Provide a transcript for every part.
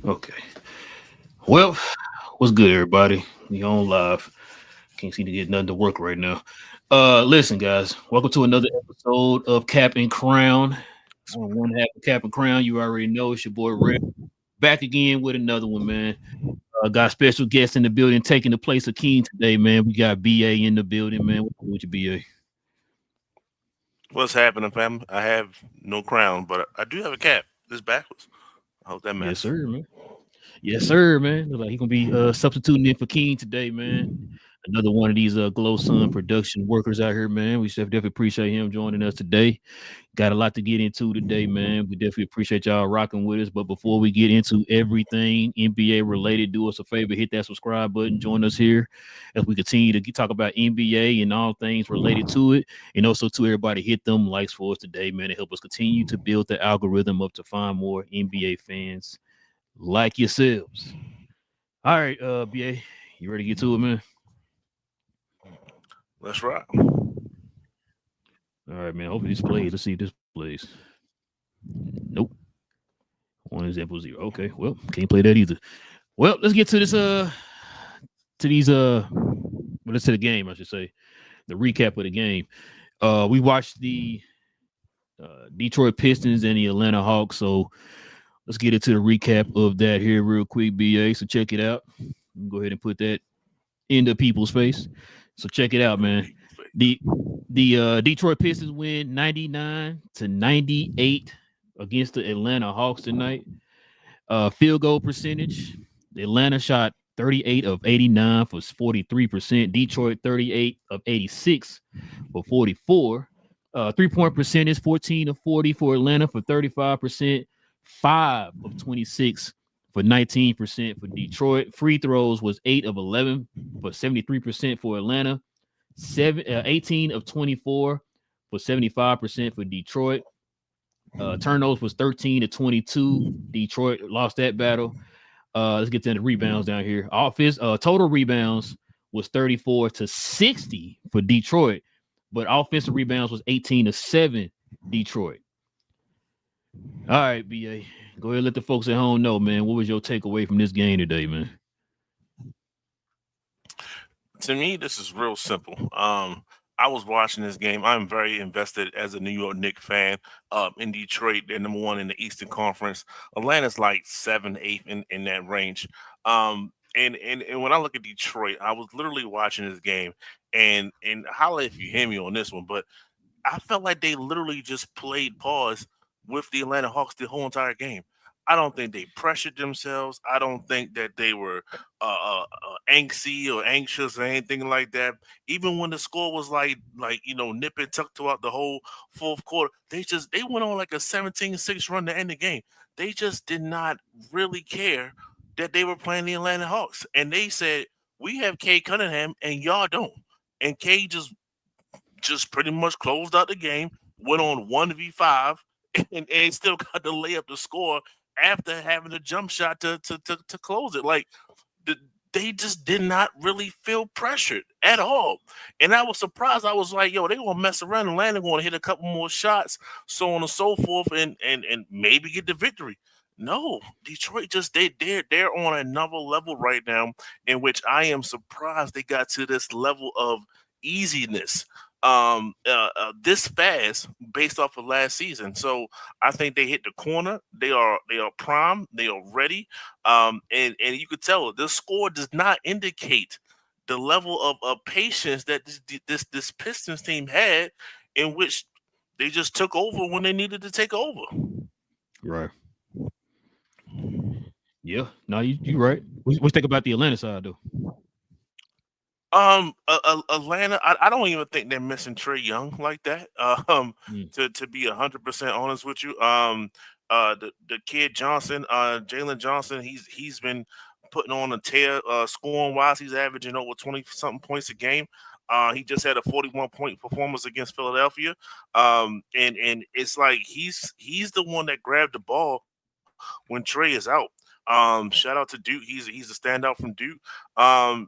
Okay. Well, what's good, everybody? We on live. Can't seem to get nothing to work right now. Listen, guys. Welcome to another episode of Cap and Crown. On one half of Cap and Crown, you already know it's your boy Relle. Back again with another one, man. Got special guests in the building taking the place of King today, man. We got BA in the building, man. What's good with you, BA? What's happening, fam? I have no crown, but I do have a cap. It's backwards. I hope that Yes, matters. sir, man. Yes, sir, man. Look like he gonna be substituting in for King today, man. Another one of these Glow Sun production workers out here, man. We should definitely appreciate him joining us today. Got a lot to get into today, man. We definitely appreciate y'all rocking with us. But before we get into everything NBA related, do us a favor, hit that subscribe button, join us here as we continue to talk about NBA and all things related to it. And also to everybody, hit them likes for us today, man, to help us continue to build the algorithm up to find more NBA fans like yourselves. All right, BA, you ready to get to it, man? Let's rock. All right, man. Hopefully this plays. Let's see if this plays. Nope. One example zero. Okay. Well, can't play that either. Well, let's get to this to these well, let's to the game, I should say. The recap of the game. We watched the Detroit Pistons and the Atlanta Hawks. So let's get into the recap of that here real quick, BA. So check it out. Go ahead and put that into people's face. So check it out, In man. people's face. The Detroit Pistons win 99-98 against the Atlanta Hawks tonight. Field goal percentage. Atlanta shot 38 of 89 for 43%. Detroit 38 of 86 for 44. 3-point percentage 14 of 40 for Atlanta for 35%. 5 of 26 for 19% for Detroit. Free throws was 8 of 11 for 73% for Atlanta. 18 of 24 for 75% for Detroit. Turnovers was 13 to 22. Detroit lost that battle. Let's get to the rebounds down here. Offense, total rebounds was 34 to 60 for Detroit, but offensive rebounds was 18 to 7 Detroit. All right, BA. Go ahead and let the folks at home know, man. What was your takeaway from this game today, man? To me, this is real simple. I was watching this game. I'm very invested as a New York Knicks fan. In Detroit, they're number one in the Eastern Conference. Atlanta's like seven, eighth in that range. And when I look at Detroit, I was literally watching this game, and holla if you hear me on this one, but I felt like they literally just played pause with the Atlanta Hawks the whole entire game. I don't think they pressured themselves. I don't think that they were angsty or anxious or anything like that. Even when the score was nip and tuck throughout the whole fourth quarter, they went on like a 17-6 run to end the game. They just did not really care that they were playing the Atlanta Hawks, and they said we have Kay Cunningham and y'all don't. And Kay just pretty much closed out the game, went on 1v5, and still got to lay up the score after having a jump shot to close it. Like, the, they just did not really feel pressured at all. And I was surprised. I was like, yo, they're going to mess around and Atlanta going to hit a couple more shots, so on and so forth, and maybe get the victory. No, Detroit just they're on another level right now, in which I am surprised they got to this level of easiness this fast based off of last season. So I think they hit the corner. They are prime. They are ready. And you could tell the score does not indicate the level of patience that this Pistons team had, in which they just took over when they needed to take over. Right. Yeah. No, you right. What you think about the Atlanta side though? Atlanta. I don't even think they're missing Trey Young like that. Mm. To be 100% honest with you, the kid Johnson, Jalen Johnson, he's been putting on a tear. Scoring wise, he's averaging over 20 something points a game. He just had a 41-point performance against Philadelphia. And it's like he's the one that grabbed the ball when Trey is out. Shout out to Duke. He's a standout from Duke. And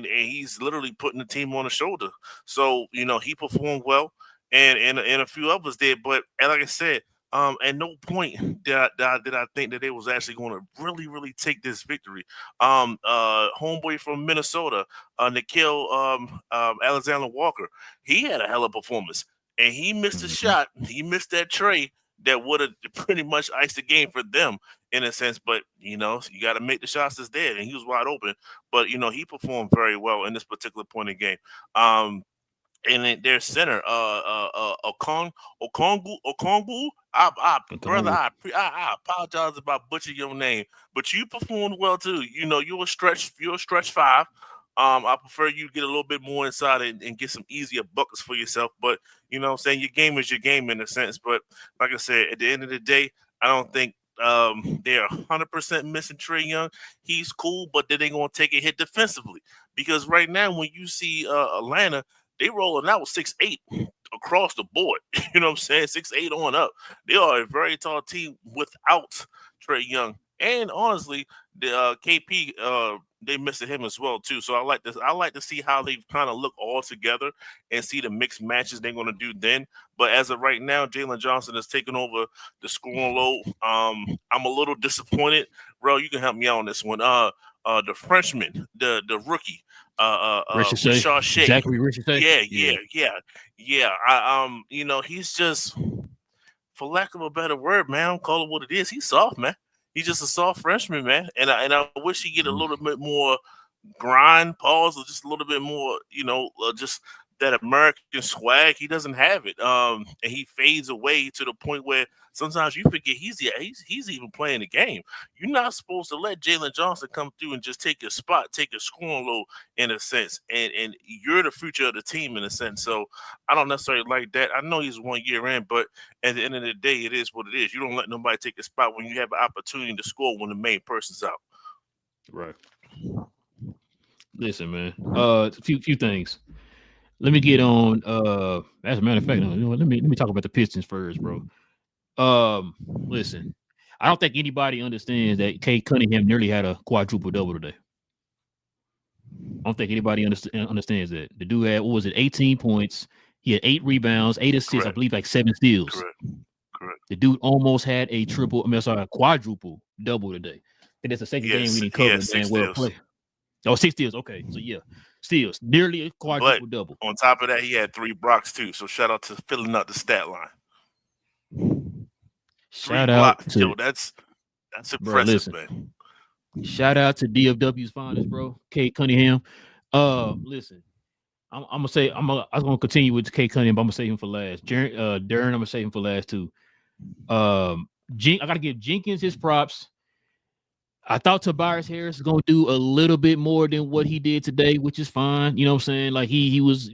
he's literally putting the team on the shoulder. So he performed well, and a few others did. But and like I said, At no point did I think that they was actually going to really take this victory. Homeboy from Minnesota, Nikhil Alexander Walker, he had a hell of a performance, and he missed a Mhm. shot. He missed that tray that would have pretty much iced the game for them in a sense. But you got to make the shots that's there, and he was wide open. But he performed very well in this particular point in the game. And then their center, Okongu. Brother, Okay. I apologize if I butcher your name, but you performed well too. You're a stretch five. I prefer you get a little bit more inside and get some easier buckets for yourself. But what I'm saying, your game is your game in a sense. But like I said, at the end of the day, I don't think they're 100% missing Trey Young. He's cool, but then they're gonna take a hit defensively because right now when you see Atlanta, they rolling out 6'8" across the board. You know what I'm saying? 6'8" on up. They are a very tall team without Trey Young. And honestly, the KP they missed him as well too. So I like this. I like to see how they kind of look all together and see the mixed matches they're going to do then. But as of right now, Jalen Johnson has taken over the scoring load. I'm a little disappointed. Bro, you can help me out on this one. The Frenchman, the rookie, Richard Rashad Shea. Zachary Richard. Yeah. He's just, for lack of a better word, man, I'll call it what it is. He's soft, man. He's just a soft freshman, man. And I wish he get a little bit more grind, pause, or just a little bit more, just that American swag. He doesn't have it. And he fades away to the point where sometimes you forget he's even playing the game. You're not supposed to let Jalen Johnson come through and just take your spot, take your scoring load in a sense. And you're the future of the team in a sense. So I don't necessarily like that. I know he's 1 year in, but at the end of the day, it is what it is. You don't let nobody take a spot when you have an opportunity to score when the main person's out. Right. Listen, man. A few things. Let me get on. As a matter of fact, let me talk about the Pistons first, bro. Listen, I don't think anybody understands that Kate Cunningham nearly had a quadruple double today. I don't think anybody understands that. The dude had, what was it, 18 points. He had 8 rebounds, 8 assists, I Correct. believe, like 7 steals. Correct. The dude almost had a a quadruple double today. And that's the second game we Yes, didn't he cover, has man. 6 Well steals. play. Oh, 6 steals. Okay. So yeah, steals. Nearly a But quadruple double. on top of that, he had 3 blocks too. So shout out to filling up the stat line. 3 Shout out blocks, to, yo. That's bro, impressive, listen. man. Shout out to DFW's finest, bro. Kate Cunningham. Listen. I'm gonna continue with Kate Cunningham, but I'm gonna save him for last. Darren, I'm gonna save him for last too. I gotta give Jenkins his props. I thought Tobias Harris was gonna do a little bit more than what he did today, which is fine. You know what I'm saying? Like he was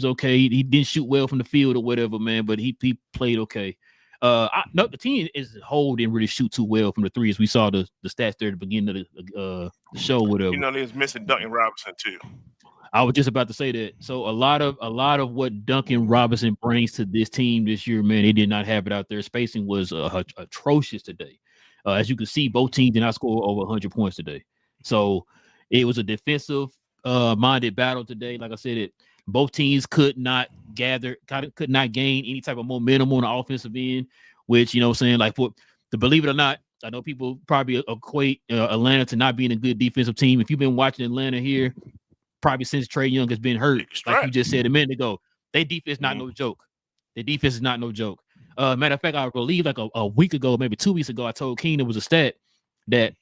okay. He didn't shoot well from the field or whatever, man, but he played okay. No, the team as a whole didn't really shoot too well from the threes. We saw the stats there at the beginning of the show, whatever. They was missing Duncan Robinson too. I was just about to say that. So a lot of what Duncan Robinson brings to this team this year, man, they did not have it out there. Spacing was atrocious today. As you can see, both teams did not score over 100 points today. So it was a defensive minded battle today. Like I said, both teams could not gain any type of momentum on the offensive end, which, you know what I'm saying, like, believe it or not, I know people probably equate Atlanta to not being a good defensive team. If you've been watching Atlanta here, probably since Trey Young has been hurt, like you just said a minute ago, their defense is not no joke. Their defense is not no joke. Matter of fact, I believe like a week ago, maybe 2 weeks ago, I told Keen it was a stat that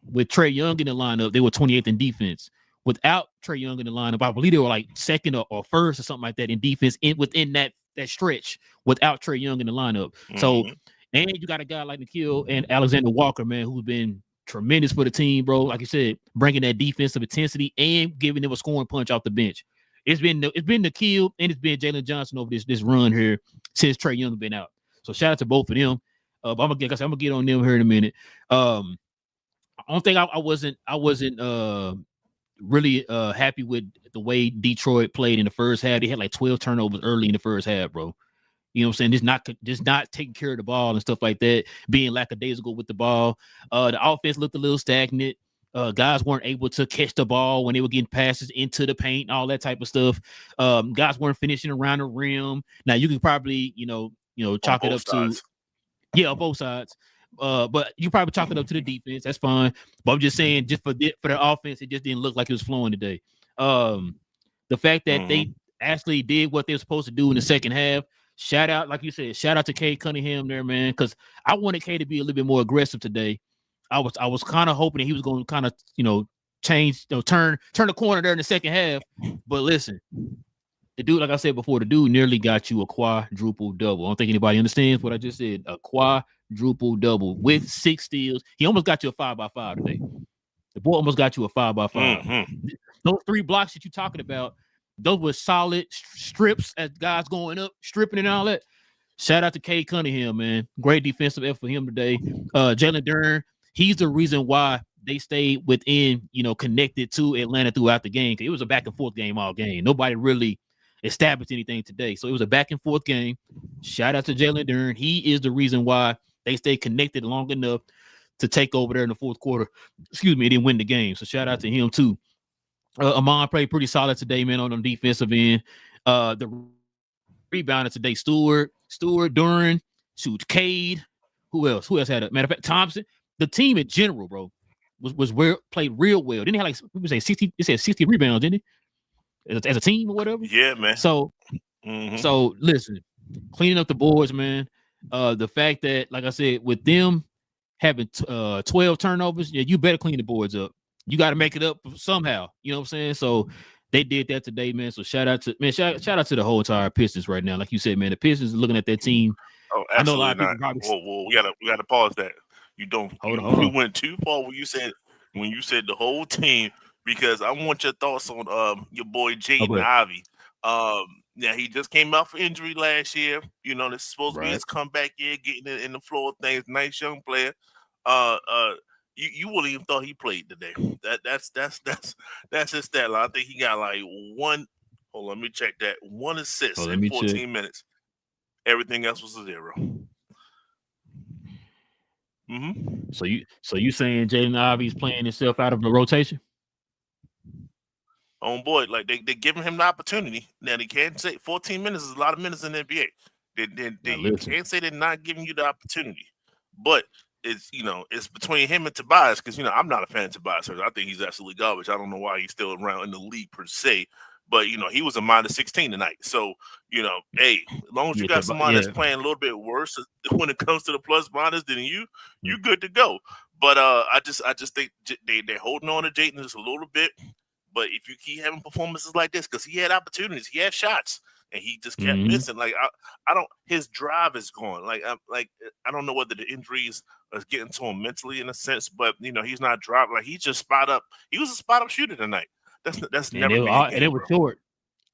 with Trey Young in the lineup, they were 28th in defense. Without Trey Young in the lineup, I believe they were like second or first or something like that in defense within that stretch without Trey Young in the lineup. So, and you got a guy like Nikhil and Alexander Walker, man, who's been tremendous for the team, bro. Like you said, bringing that defensive intensity and giving them a scoring punch off the bench. It's been Nikhil and it's been Jalen Johnson over this run here since Trey Young been out. So shout out to both of them. I'm gonna get on them here in a minute. I don't think I wasn't really happy with the way Detroit played in the first half. They had like 12 turnovers early in the first half, bro. You know what I'm saying? Just not taking care of the ball and stuff like that, being lackadaisical with the ball. The offense looked a little stagnant. Guys weren't able to catch the ball when they were getting passes into the paint, all that type of stuff. Guys weren't finishing around the rim. Now you could probably, chalk it up to Yeah, on both sides. But you probably chalk it up to the defense. That's fine. But I'm just saying, just for the offense, it just didn't look like it was flowing today. The fact that they actually did what they were supposed to do in the second half. Shout out, like you said, shout out to Cade Cunningham there, man. Because I wanted Cade to be a little bit more aggressive today. I was kind of hoping that he was going to kind of change, turn the corner there in the second half. But listen, the dude, like I said before, the dude nearly got you a quadruple double. I don't think anybody understands what I just said. A quadruple double with 6 steals. He almost got you a 5x5 today. The boy almost got you a 5x5. Those 3 blocks that you're talking about, those were solid strips as guys going up, stripping and all that. Shout out to Cade Cunningham, man. Great defensive effort for him today. Jalen Duren, he's the reason why they stayed within, connected to Atlanta throughout the game. It was a back and forth game all game. Nobody really established anything today. So it was a back and forth game. Shout out to Jalen Duren. He is the reason why they stayed connected long enough to take over there in the fourth quarter. Excuse me, didn't win the game. So shout out to him too. Amon played pretty solid today, man, on the defensive end. The rebounder today, Stewart, Duren, shoot, Cade. Who else had a matter of fact, Thompson. The team in general, bro, was played real well. Didn't he have like people say 60? It said 60 rebounds, didn't he? As a team or whatever. Yeah, man. So listen, cleaning up the boards, man. The fact that, like I said, with them having 12 turnovers, yeah, you better clean the boards up. You got to make it up somehow. You know what I'm saying? So they did that today, man. So shout out to the whole entire Pistons right now. Like you said, man, the Pistons are looking at that team. Oh, absolutely. I know a lot of people probably... we gotta pause that. You don't. Hold on. You went too far when you said the whole team, because I want your thoughts on your boy Jaden Ivey. Yeah, he just came out for injury last year. This is supposed to be his comeback year, getting in the flow of things. Nice young player. You wouldn't even thought he played today. That's his stat line. I think he got like one. Hold on, let me check that. 1 assist in 14 minutes. Everything else was a 0. So you saying Jaden Ivey's playing himself out of the rotation? On board, like they're giving him the opportunity. Now they can't say 14 minutes is a lot of minutes in the NBA. You can't say they're not giving you the opportunity, but it's it's between him and Tobias, because I'm not a fan of Tobias. I think he's absolutely garbage. I don't know why he's still around in the league per se, but he was a -16 tonight. So hey, as long as you got somebody that's playing a little bit worse when it comes to the plus minus than you good to go. But I just think they're holding on to Jayden just a little bit. But if you keep having performances like this, because he had opportunities, he had shots, and he just kept missing. Like I don't, his drive is gone. Like I don't know whether the injuries are getting to him mentally in a sense, but he's not driving. Like he's just spot up. He was a spot up shooter tonight. That's never been a game, and it was short.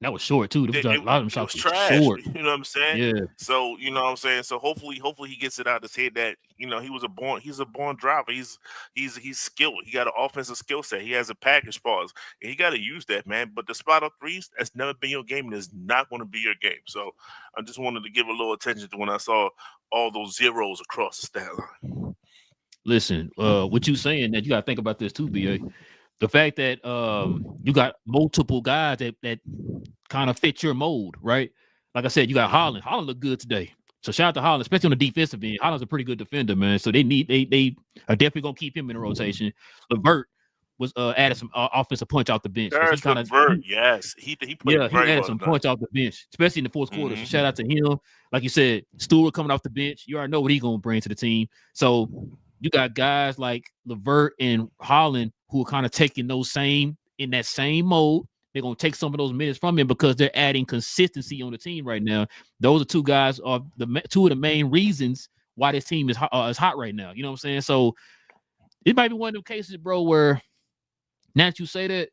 That was short too. A lot of them shots was trash. Short. You know what I'm saying? Yeah. So what I'm saying. So hopefully he gets it out of his head that he's a born driver. He's skilled. He got an offensive skill set. He has a package pause, and he got to use that, man. But the spot up threes, that's never been your game, and it's not going to be your game. So I just wanted to give a little attention to when I saw all those zeros across the stat line. Listen, what you saying that you got to think about this too, BA. The fact that you got multiple guys that kind of fit your mold, right? Like I said, you got Holland. Holland looked good today. So shout out to Holland, especially on the defensive end. Holland's a pretty good defender, man. So they are definitely gonna keep him in the rotation. LeVert was added some offensive punch out the bench. LeVert, yes. He played very added well some tonight. punch out the bench, especially in the fourth quarter. So shout out to him. Like you said, Stewart coming off the bench. You already know what he's gonna bring to the team. So you got guys like LeVert and Holland who are kind of taking in that same mode. They're going to take some of those minutes from him because they're adding consistency on the team right now. Those are two guys are two of the main reasons why this team is hot right now. You know what I'm saying? So it might be one of those cases, bro, where now that you say that,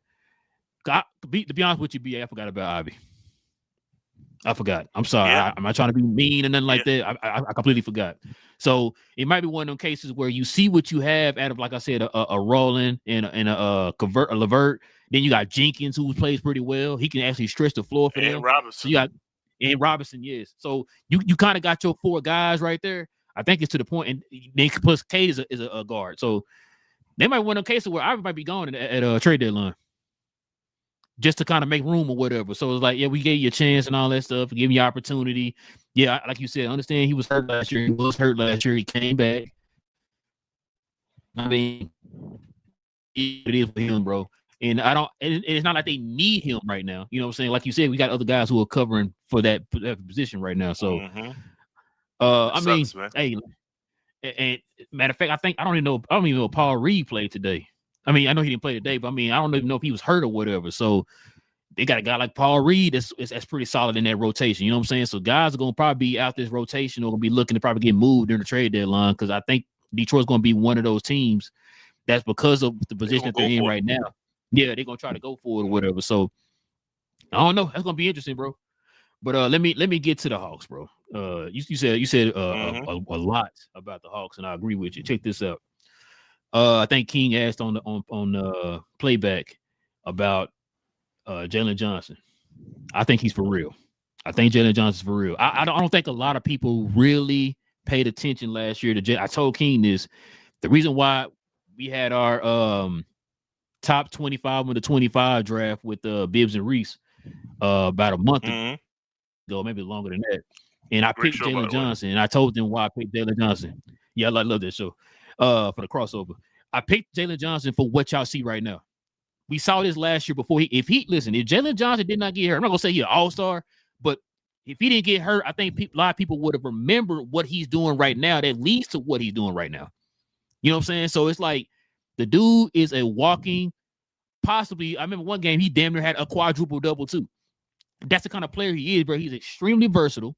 to be honest with you, BA, I forgot about Ivy. I forgot. I'm sorry. I'm not trying to be mean or nothing like that. I completely forgot. So it might be one of those cases where you see what you have out of, like I said, a Roland and a LeVert. Then you got Jenkins, who plays pretty well. He can actually stretch the floor for them. Robinson. So you got and Robinson, yes. So you kind of got your 4 guys right there. I think it's to the point, and then plus Cade is a guard. So they might win a case where I might be going at a trade deadline, just to kind of make room or whatever. So it's like, yeah, we gave you a chance and all that stuff, give you opportunity. Yeah, like you said, I understand he was hurt last year. He was hurt last year. He came back. I mean, it is for him, bro. And I don't. And it's not like they need him right now. You know what I'm saying? Like you said, we got other guys who are covering for that position right now. So, I mean, sucks, man. hey, and matter of fact, I don't even know if Paul Reed played today. I mean, I know he didn't play today, but I mean, I don't even know if he was hurt or whatever. So they got a guy like Paul Reed that's pretty solid in that rotation. You know what I'm saying? So guys are gonna probably be out this rotation or gonna be looking to probably get moved during the trade deadline because I think Detroit's gonna be one of those teams that's because of the position that they're in right now. Yeah, they're gonna try to go for it or whatever. So I don't know. That's gonna be interesting, bro. But let me get to the Hawks, bro. You said a lot about the Hawks, and I agree with you. Check this out. I think King asked on Playback about Jalen Johnson. I think he's for real. I think Jalen Johnson's for real. I don't think a lot of people really paid attention last year to Jalen. I told King this. The reason why we had our top 25 on the 25 draft with Bibbs and Reese about a month ago, maybe longer than that. And I picked Jalen Johnson, and I told them why I picked Jalen Johnson. Yeah, I love that show for the crossover. I picked Jalen Johnson for what y'all see right now. We saw this last year before if Jalen Johnson did not get hurt, I'm not gonna say he's an all-star, but if he didn't get hurt, I think a lot of people would have remembered what he's doing right now that leads to what he's doing right now. You know what I'm saying? So it's like the dude is a walking, possibly. I remember one game he damn near had a quadruple double too. That's the kind of player he is, bro. He's extremely versatile.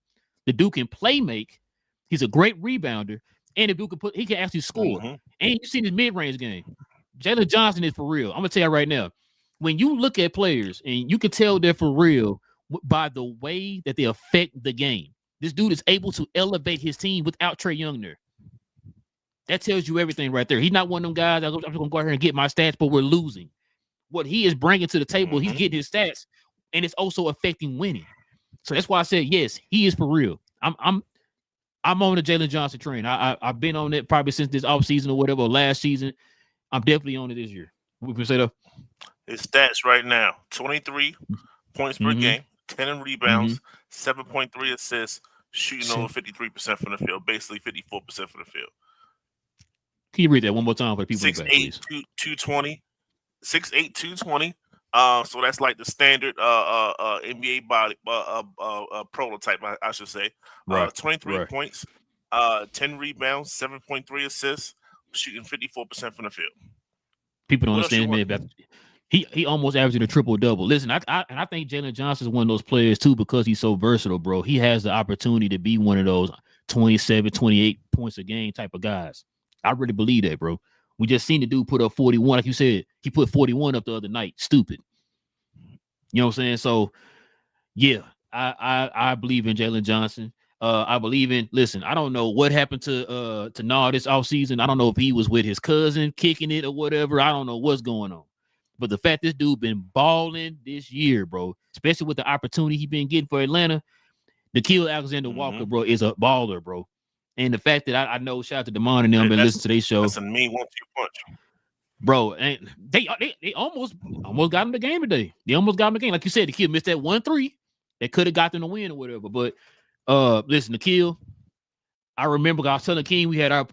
The dude can play make. He's a great rebounder, and the dude he can actually score. And you seen his mid-range game. Jalen Johnson is for real. I'm gonna tell you right now. When you look at players and you can tell they're for real by the way that they affect the game. This dude is able to elevate his team without Trae Young there. That tells you everything right there. He's not one of them guys. I'm just gonna go out here and get my stats, but we're losing. What he is bringing to the table, he's getting his stats, and it's also affecting winning. So that's why I said yes, he is for real. I'm on the Jalen Johnson train. I've been on it probably since this offseason or whatever, last season. I'm definitely on it this year. We can say that. His stats right now: 23 points per game, 10 rebounds, 7.3 assists, shooting over 53% from the field, basically 54% from the field. Can you read that one more time for the people? 6'8", 220. 6'8", 220. So that's like the standard NBA body prototype, I should say. 23 points, 10 rebounds, 7.3 assists, shooting 54% from the field. People don't understand me about he almost averaged a triple double. Listen, I think Jalen Johnson is one of those players too because he's so versatile, bro. He has the opportunity to be one of those 27, 28 points a game type of guys. I really believe that, bro. We just seen the dude put up 41. Like you said, he put 41 up the other night. Stupid. You know what I'm saying? So, yeah, I believe in Jalen Johnson. I believe in. Listen, I don't know what happened to Nah this offseason. I don't know if he was with his cousin kicking it or whatever. I don't know what's going on. But the fact this dude been balling this year, bro, especially with the opportunity he been getting for Atlanta, Nickeil Alexander-Walker, bro, is a baller, bro. And the fact that I know, shout out to Damon and them, been listening to their show. That's a mean 1-2 punch, bro. And they almost got him the game today. They almost got him the game. Like you said, the kid missed that 1-3 that could have got them the win or whatever. But listen, Nickeil, I remember I was telling King we had our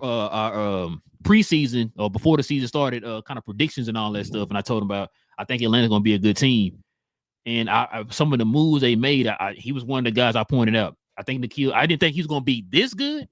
preseason or before the season started, kind of predictions and all that stuff. And I told him about I think Atlanta's gonna be a good team. And I some of the moves they made, he was one of the guys I pointed out. I think Nickeil, I didn't think he was gonna be this good,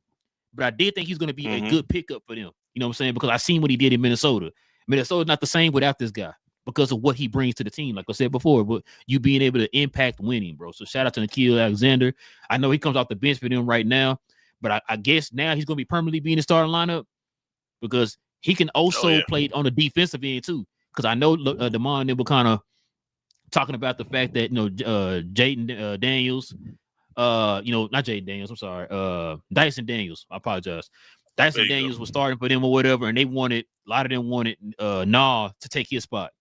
but I did think he's gonna be a good pickup for them. You know what I'm saying? Because I seen what he did in Minnesota. Minnesota's not the same without this guy because of what he brings to the team. Like I said before, but you being able to impact winning, bro. So shout out to Nickeil Alexander. I know he comes off the bench for them right now, but I guess now he's gonna be permanently being the starting lineup because he can also play on the defensive end too. Because I know Damon and them were kind of talking about the fact that Jaden Daniels, not Jaden Daniels, I'm sorry, Dyson Daniels. I apologize. Dyson Daniels was starting for them or whatever, and a lot of them wanted Nah to take his spot.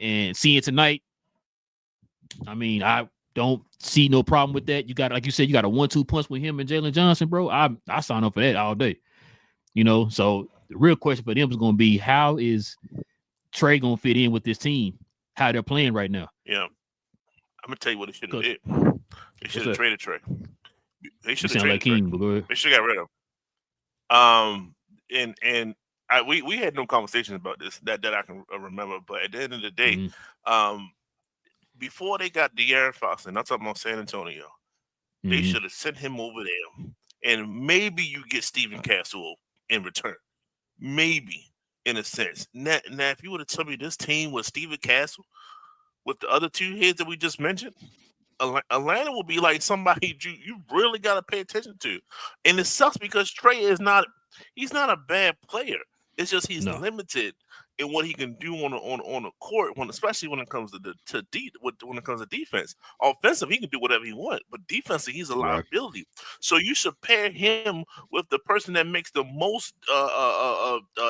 And seeing tonight, I mean, I don't see no problem with that. You got, like you said, you got a 1-2 punch with him and Jalen Johnson, bro. I sign up for that all day. So the real question for them is going to be, how is Trae going to fit in with this team? How they're playing right now? Yeah, I'm gonna tell you what they should have did. They should have traded Trae. They You should have sound like traded Trey. King, but go ahead. They should have got rid of him. We had no conversations about this that I can remember. But at the end of the day, Mm-hmm. um, before they got De'Aaron Fox, and I'm talking about San Antonio, they Mm-hmm. should have sent him over there, and maybe you get Stephen Castle in return. Maybe in a sense. Now if you would have told me this team was Stephen Castle with the other two heads that we just mentioned, Atlanta will be like somebody you really got to pay attention to. And it sucks because Trey is not he's not a bad player. It's just he's No, limited in what he can do on the court especially when it comes when it comes to defense. Offensive, he can do whatever he wants, but defensively, he's a right. liability. So you should pair him with the person that makes the most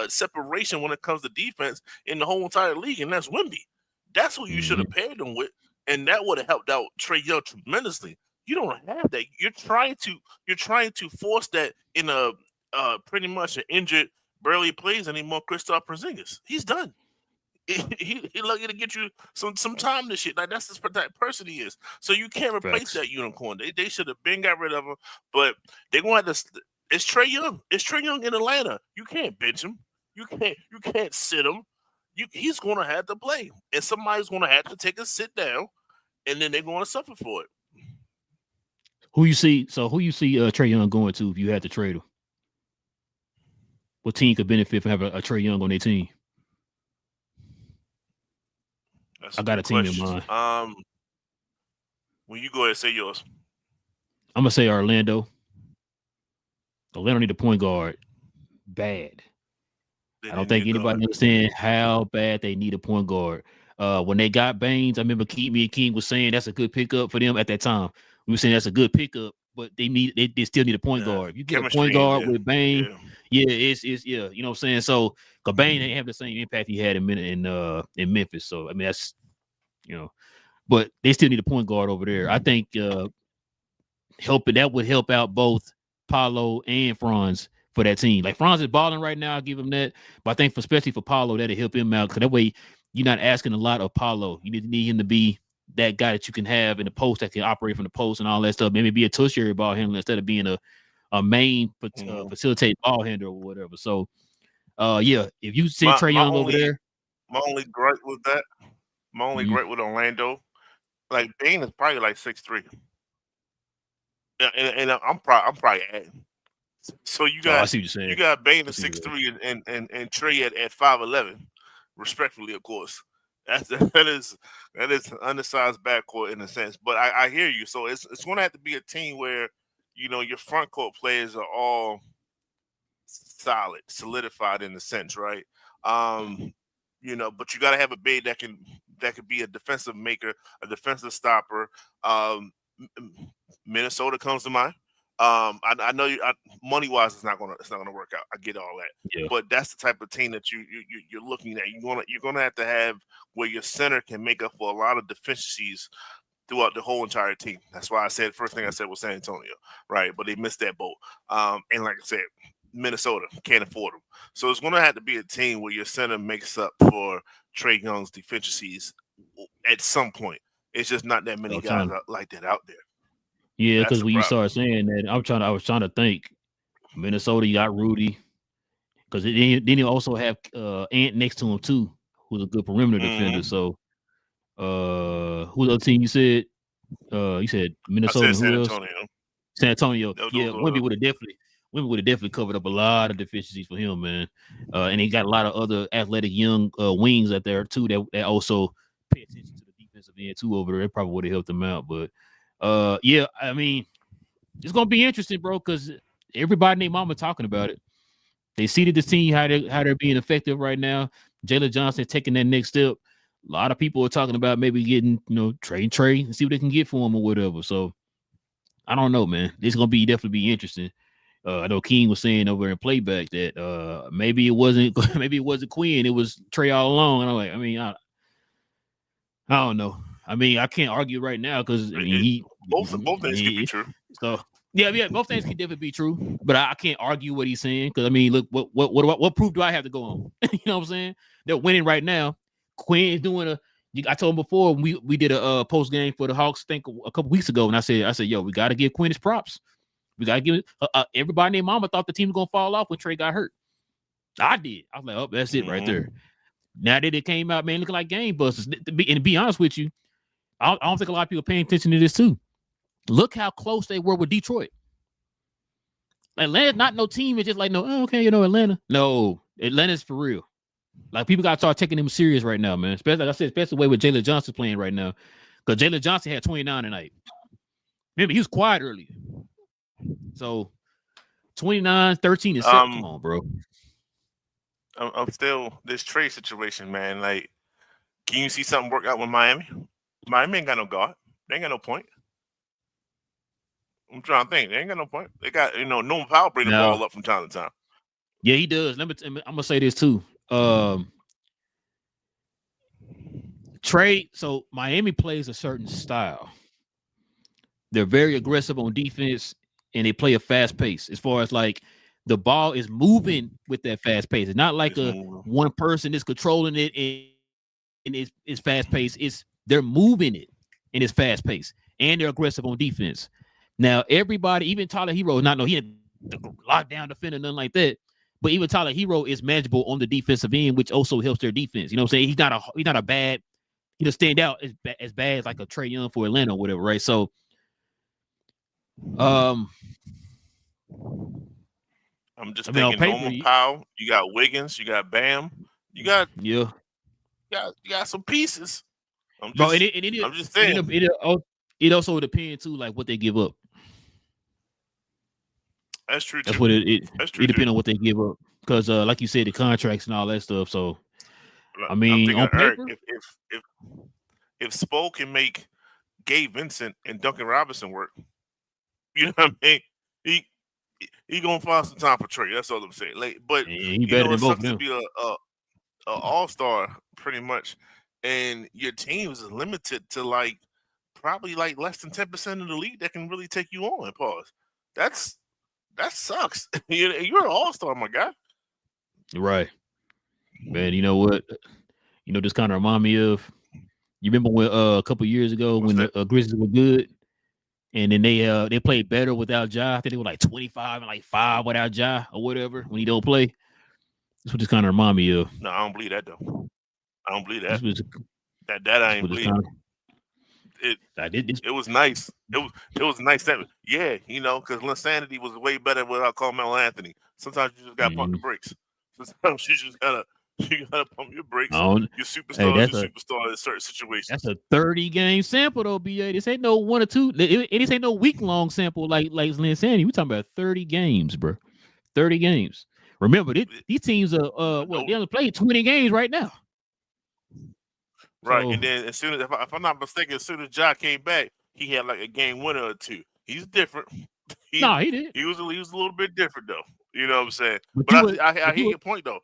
separation when it comes to defense in the whole entire league, and that's Wimby. That's who you should Mm-hmm. have paired him with, and that would have helped out Trey Young tremendously. You don't have that. You're trying to force that in a pretty much an injured, barely plays anymore. Kristaps Porzingis, he's done. He lucky to get you some time this shit. Like that's the type of person he is. So you can't replace Facts. that unicorn. They should have been got rid of him. But they're going to have to. It's Trey Young. It's Trey Young in Atlanta. You can't bench him. You can't sit him. He's going to have to play, and somebody's going to have to take a sit down, and then they're going to suffer for it. Who you see? So who you see Trey Young going to if you had to trade him? What team could benefit from having a Trey Young on their team? That's I a got a good team in question. mind. When you go ahead and say yours, I'm gonna say Orlando. Orlando need a point guard bad. they I don't didn't need think a guard. anybody understands how bad they need a point guard. When they got Baines, I remember me and King was saying that's a good pickup for them at that time. We were saying that's a good pickup, but they still need a point Yeah, guard. If you get a point chemistry ain't guard there. with Bain, Yeah. yeah, it's yeah, you know what I'm saying. So, cause Bain didn't have the same impact he had in Memphis. So I mean that's but they still need a point guard over there. I think that would help out both Paulo and Franz for that team. Like Franz is balling right now, I'll give him that. But I think especially for Paulo, that'll help him out. Cause that way you're not asking a lot of Paulo. You need him to be that guy that you can have in the post that can operate from the post and all that stuff. Maybe be a tertiary ball handler instead of being a main Mhm. facilitate ball handler or whatever. So yeah, if you send My Trey my Young over only there, my only gripe with that, my only mm, gripe with Orlando, like Bane is probably like 6'3". Yeah, and I'm probably adding. So you oh, I got see what you're you saying. got Bane I at see what six you're saying. three and Trey at 5'11", respectfully, of course. That's that is an undersized backcourt in a sense. But I hear you. So it's going to have to be a team where your front court players are all solid, solidified in a sense, right? Um, but you got to have a big that can be a defensive maker, a defensive stopper. Minnesota comes to mind. I know money wise, it's not gonna work out. I get all that, Yeah, but that's the type of team that you're looking at. You're gonna have where your center can make up for a lot of deficiencies throughout the whole entire team. That's why I said first thing I said was San Antonio, right? But they missed that boat. And like I said, Minnesota can't afford them. So it's going to have to be a team where your center makes up for Trey Young's deficiencies at some point. It's just not that I many was guys trying. like that out there. Yeah, That's because the when you problem. started saying that, I was trying to think. Minnesota, you got Rudy, because then you also have Ant next to him too, who's a good perimeter defender. Hmm. So, who the other team you said? You said I Minnesota said and San who else? Antonio. San Antonio. Those Yeah, are Wimby would have definitely covered up a lot of deficiencies for him, man. And he got a lot of other athletic young wings out there too that also pay attention to the defensive end too over there. It probably would have helped them out. But yeah, I mean, it's gonna be interesting, bro, because everybody and their mama talking about it. They seeded this team how they're being effective right now. Jalen Johnson taking that next step. A lot of people are talking about maybe getting Trey and see what they can get for him or whatever. So I don't know, man. This is gonna definitely be interesting. I know King was saying over in playback that maybe it wasn't maybe it wasn't Quinn, it was Trey all along. And I'm like, I don't know. I mean, I can't argue right now because I mean it, both things could be he true. so yeah, both things can definitely be true. But I can't argue what he's saying because I mean, look, what proof do I have to go on? You know what I'm saying? They're winning right now. Quinn is doing I told him before we did a post game for the Hawks, I think a couple weeks ago, and I said, yo, we got to give Quinn his props. We gotta give it. Everybody named Mama thought the team was gonna fall off when Trey got hurt. I did. I was like, oh, that's it right there. Now that it came out, man, looking like game busters. And to be honest with you, I don't think a lot of people are paying attention to this too. Look how close they were with Detroit. Atlanta's not no team. It's just like, no, okay, Atlanta. No, Atlanta's for real. Like, people got to start taking them serious right now, man. Especially, like I said, especially the way with Jalen Johnson playing right now. Because Jalen Johnson had 29 tonight. Remember, he was quiet earlier. So, 29, 13, and 7. Come on, bro. I'm still this trade situation, man. Like, can you see something work out with Miami? Miami ain't got no guard. They ain't got no point. I'm trying to think. They ain't got no point. They got, Norman Powell bring the ball up from time to time. Yeah, he does. I'm gonna say this too. Trade. So Miami plays a certain style. They're very aggressive on defense, and they play a fast pace. As far as like the ball is moving with that fast pace. It's not like one person is controlling it and it's fast paced. They're moving it and it's fast paced, and they're aggressive on defense. Now, everybody, even Tyler Hero, he ain't the lockdown defender, nothing like that. But even Tyler Hero is manageable on the defensive end, which also helps their defense. You know what I'm saying? He's not a bad, he doesn't stand out as bad as like a Trae Young for Atlanta or whatever, right? So, I'm just thinking Norman Powell, you got Wiggins, you got Bam, you got some pieces. I'm just saying. It also depends too, like what they give up. That's true. That's what it depends on what they give up, because like you said, the contracts and all that stuff. So, I mean, on paper, if Spo can make Gabe Vincent and Duncan Robinson work, you know what I mean? He gonna find some time for Trey. That's all I'm saying. Like, but he better than both of them. To be a all-star pretty much, and your team is limited to like probably like less than 10% of the league that can really take you on. Pause. That sucks. You're an all-star, my guy. Right. Man, you know what? This kind of remind me of, you remember when a couple years ago when the Grizzlies were good, and then they played better without Ja. I think they were like 25 and like 5 without Ja or whatever when he don't play. That's what this kind of remind me of. No, I don't believe that though. I don't believe that. That I ain't believe. It was nice. It was nice. Yeah, because Linsanity was way better without Carmelo Anthony. Sometimes you just gotta pump the brakes. Sometimes you gotta pump your brakes. Your superstar is your superstar in certain situations. That's a 30-game sample though, BA. This ain't no 1 or 2. This ain't no week-long sample like Linsanity. We talking about 30 games, bro. 30 games. Remember, these teams are they only played 20 games right now. Right, and then as soon as, if I'm not mistaken, as soon as Ja came back, he had like a game winner or 2. He's different. He did. He was a little bit different though. You know what I'm saying? But I hear your point though.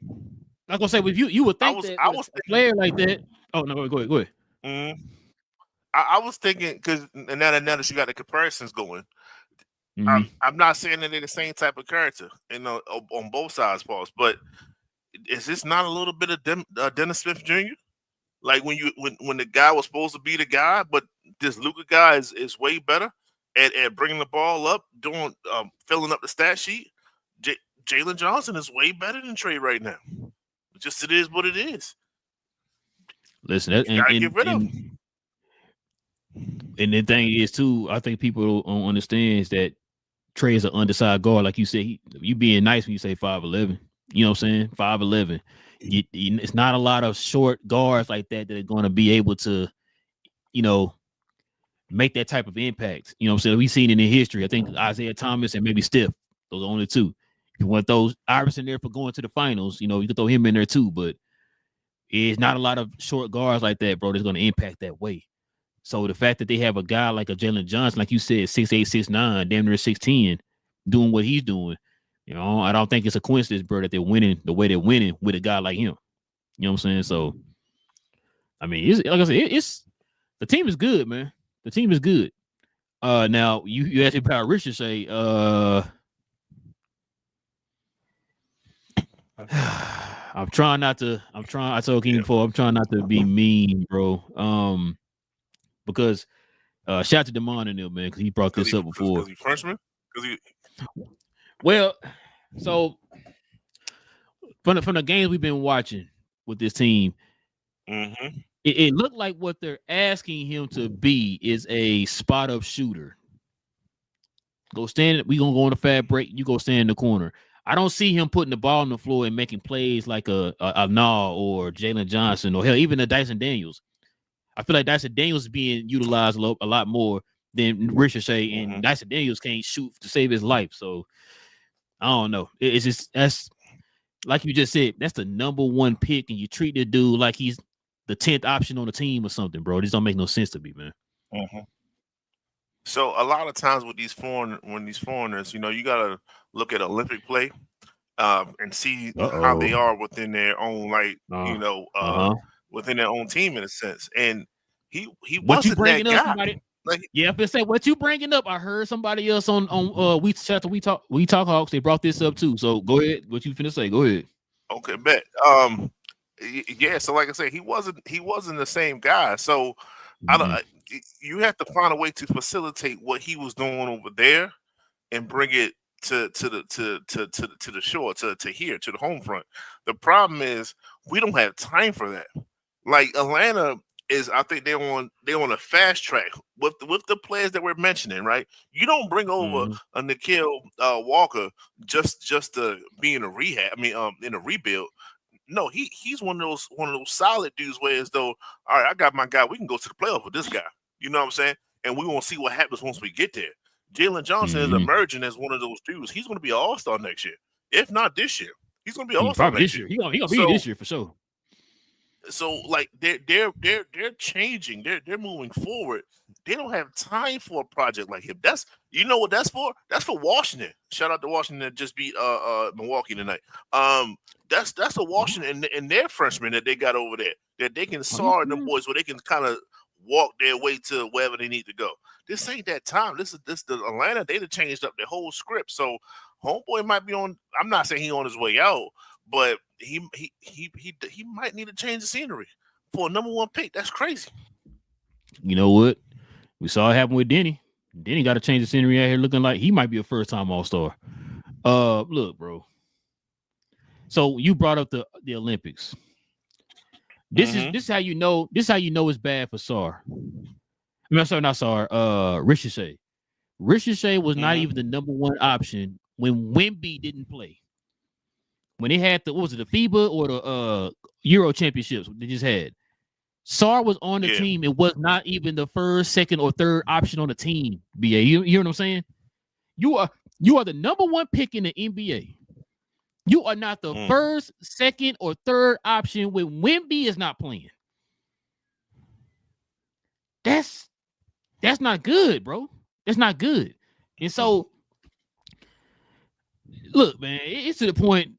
I'm gonna say, with you would think I was a player like that. Oh no, go ahead. Mm-hmm. I was thinking, because now that you got the comparisons going, I'm not saying that they're the same type of character, on both sides, Pauls. But is this not a little bit of Dennis Smith Jr.? Like when the guy was supposed to be the guy, but this Luka guy is way better at bringing the ball up, doing filling up the stat sheet. Jalen Johnson is way better than Trey right now. Just it is what it is. Listen, and the thing is too, I think people don't understand is that Trey is an undersized guard. Like you said, you being nice when you say 5'11". You know what I'm saying? 5'11". It's not a lot of short guards like that are going to be able to, make that type of impact. You know what I'm saying? We've seen it in history. I think Isaiah Thomas and maybe Steph, those are only 2. If you want those Iverson there for going to the finals, you can throw him in there too. But it's not a lot of short guards like that, bro, that's going to impact that way. So the fact that they have a guy like a Jalen Johnson, like you said, 6'8", 6'9", damn near 6'10", doing what he's doing, I don't think it's a coincidence, bro, that they're winning the way they're winning with a guy like him. You know what I'm saying? So, I mean, like I said, the team is good, man. The team is good. Now you asked me about Ricochet. I told King before, I'm trying not to be mean, bro. Because Shout out to Demond and them, man, because he brought this up before. Because he freshman. Well, so from the games we've been watching with this team, it looked like what they're asking him to be is a spot up shooter. Go stand. We gonna go on a fast break. You go stand in the corner. I don't see him putting the ball on the floor and making plays like a Nah or Jalen Johnson or hell even a Dyson Daniels. I feel like Dyson Daniels is being utilized a lot more than Ricochet, and Dyson Daniels can't shoot to save his life. So I don't know. It's just that's like you just said. That's the number one pick, and you treat the dude like he's the 10th option on the team or something, bro. This don't make no sense to me, man. So a lot of times with these foreigners, you know, you gotta look at Olympic play, and see how they are within their own, like, within their own team in a sense. And he wasn't that guy. Somebody, like, yeah, if I say what you bringing up, I heard somebody else on we talk Hawks. They brought this up too. So go ahead. What you finna say? Go ahead. Okay, bet. Yeah. So like I said, he wasn't the same guy. So I don't. You have to find a way to facilitate what he was doing over there and bring it to the shore, to here, to the home front. The problem is we don't have time for that. Like Atlanta is, I think they're on a fast track with the players that we're mentioning, right? You don't bring over a Nikhil Walker just to be in a rehab. I mean, in a rebuild. No, he's one of those solid dudes where as though, all right, I got my guy. We can go to the playoffs with this guy. You know what I'm saying? And we won't see what happens once we get there. Jalen Johnson is emerging as one of those dudes. He's going to be an all-star next year, if not this year. He's going to be an all-star next year. He's going to be this year for sure. So like they're changing. They're moving forward. They don't have time for a project like him. That's, you know what that's for? That's for Washington. Shout out to Washington that just beat Milwaukee tonight. That's a Washington and their freshmen that they got over there that they can SAR them boys where they can kind of walk their way to wherever they need to go. This ain't that time. This the Atlanta. They done changed up their whole script. So homeboy might be on. I'm not saying he on his way out, but he might need to change the scenery for a number one pick. That's crazy. You know what? We saw it happen with Denny. Denny got to change the scenery out here, looking like he might be a first-time All-Star. Look, bro. So you brought up the Olympics. This is how you know. This is how you know it's bad for SAR. I mean, sorry, not SAR. Ricochet. Ricochet was not even the number one option when Wemby didn't play. When they had the FIBA or the Euro championships they just had, SAR was on the team. It was not even the first, second, or third option on the team. BA, you hear what I'm saying? You are the number one pick in the NBA. You are not the first, second, or third option when Wemby is not playing. That's not good, bro. That's not good. And so, look, man, it's to the point.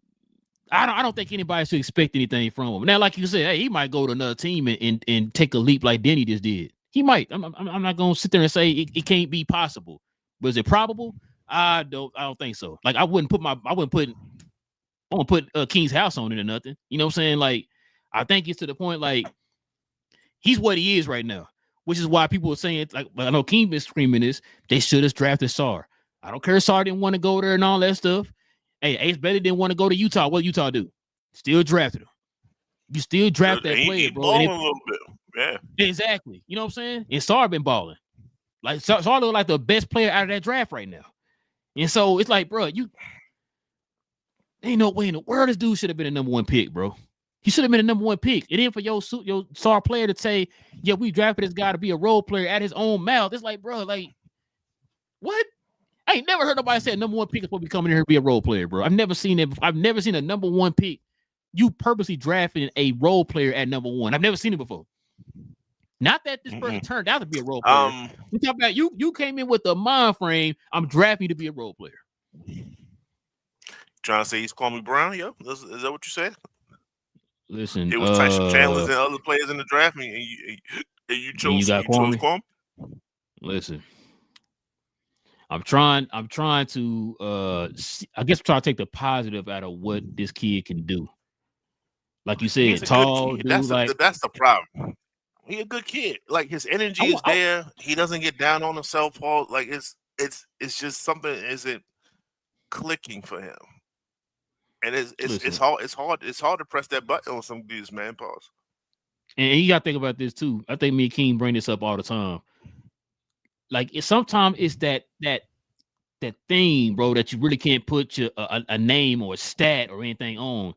I don't think anybody should expect anything from him. Now, like you said, hey, he might go to another team and take a leap like Denny just did. He might. I'm not gonna sit there and say it can't be possible. But is it probable? I don't think so. Like I wouldn't put King's house on it or nothing. You know what I'm saying? Like I think it's to the point like he's what he is right now, which is why people are saying like I know King been screaming this. They should have drafted SAR. I don't care if SAR didn't want to go there and all that stuff. Hey, Ace Bailey didn't want to go to Utah. What Utah do? Still drafted him. You still draft that player, bro. A little bit. Yeah. Exactly. You know what I'm saying? And SAR been balling. Like SAR look like the best player out of that draft right now. And so it's like, bro, ain't no way in the world this dude should have been a number one pick, bro. He should have been a number one pick. It ain't for your SAR player to say, yeah, we drafted this guy to be a role player at his own mouth. It's like, bro, like, what? I ain't never heard nobody say a number one pick is supposed to be coming here to be a role player, bro. I've never seen it. I've never seen a number one pick. You purposely drafted a role player at number one. I've never seen it before. Not that this person turned out to be a role player. We talk about you came in with the mind frame. I'm drafting you to be a role player. Trying to say he's Kwame Brown? Yeah, is that what you said? Listen, it was Tyson Chandler and other players in the draft, and you chose Kwame. Listen. I'm trying to I guess try to take the positive out of what this kid can do. Like you said, tall dude, that's the problem. He a good kid. Like his energy I, is wa- I, there. He doesn't get down on himself. Paul. Like it's just something isn't clicking for him, and it's listen, hard. It's hard to press that button on some of these man. Pause. and you got to think about this too. I think me and King bring this up all the time. Like sometimes it's that thing, bro, that you really can't put a name or a stat or anything on.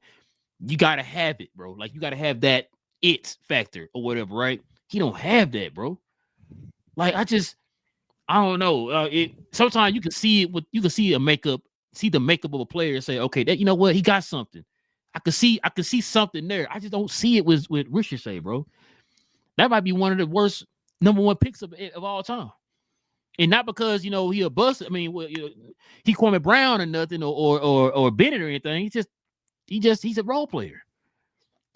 You gotta have it, bro. Like you gotta have that it factor or whatever, right? He don't have that, bro. Like I don't know. It sometimes you can see it with you can see see the makeup of a player and say, okay, that you know what, he got something. I could see something there. I just don't see it with Ricochet, bro. That might be one of the worst number one picks of all time. And not because he a bust. I mean, well, he Kwame Brown or nothing, or Bennett or anything. He's a role player.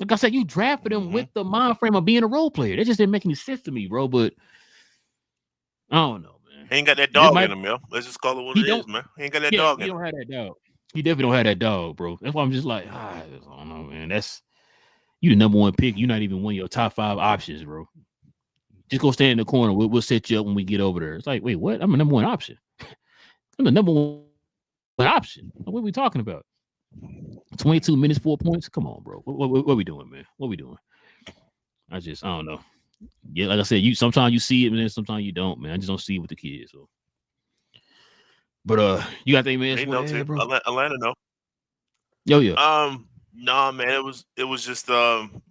Like I said, you drafted him Hmm. with the mind frame of being a role player. That just didn't make any sense to me, bro. But I don't know, man. He ain't got that This dog might in him, yo. Let's just call it what he it is, don't man. He ain't got that yeah, dog he in him. don't have that dog. He definitely don't have that dog, bro. That's why I'm just like, I don't know, man. That's you the number one pick. You're not even one of your top 5 options, bro. Just go stand in the corner. We'll set you up when we get over there. It's like, wait, what? I'm a number one option. I'm the number one option. What are we talking about? 22 minutes, 4 points. Come on, bro. What we doing, man? What we doing? I don't know. Yeah, like I said, you sometimes you see it, and then sometimes you don't, man. I just don't see it with the kids. So. But you got anything else They you want know to too. add, bro? Atlanta know. Yo, yeah. Nah, man, it was just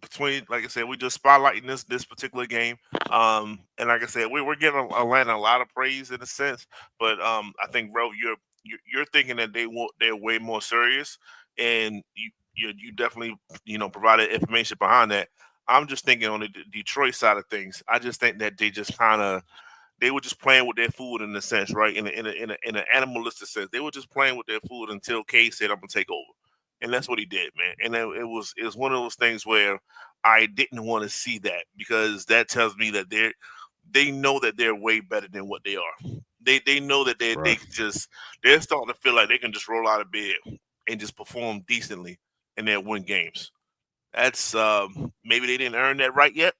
between, like I said, we just spotlighting this particular game. And like I said, we're giving Atlanta a lot of praise in a sense, but I think, bro, you're thinking that they're way more serious, and you definitely provided information behind that. I'm just thinking on the Detroit side of things. I just think that they were just playing with their food in a sense, right? In an animalistic sense, they were just playing with their food until K said, "I'm gonna take over," and that's what he did, man. And it was one of those things where I didn't want to see that, because that tells me that they know that they're way better than what they are. They know that Right. they're starting to feel like they can just roll out of bed and just perform decently and they'll win games. That's maybe they didn't earn that right yet,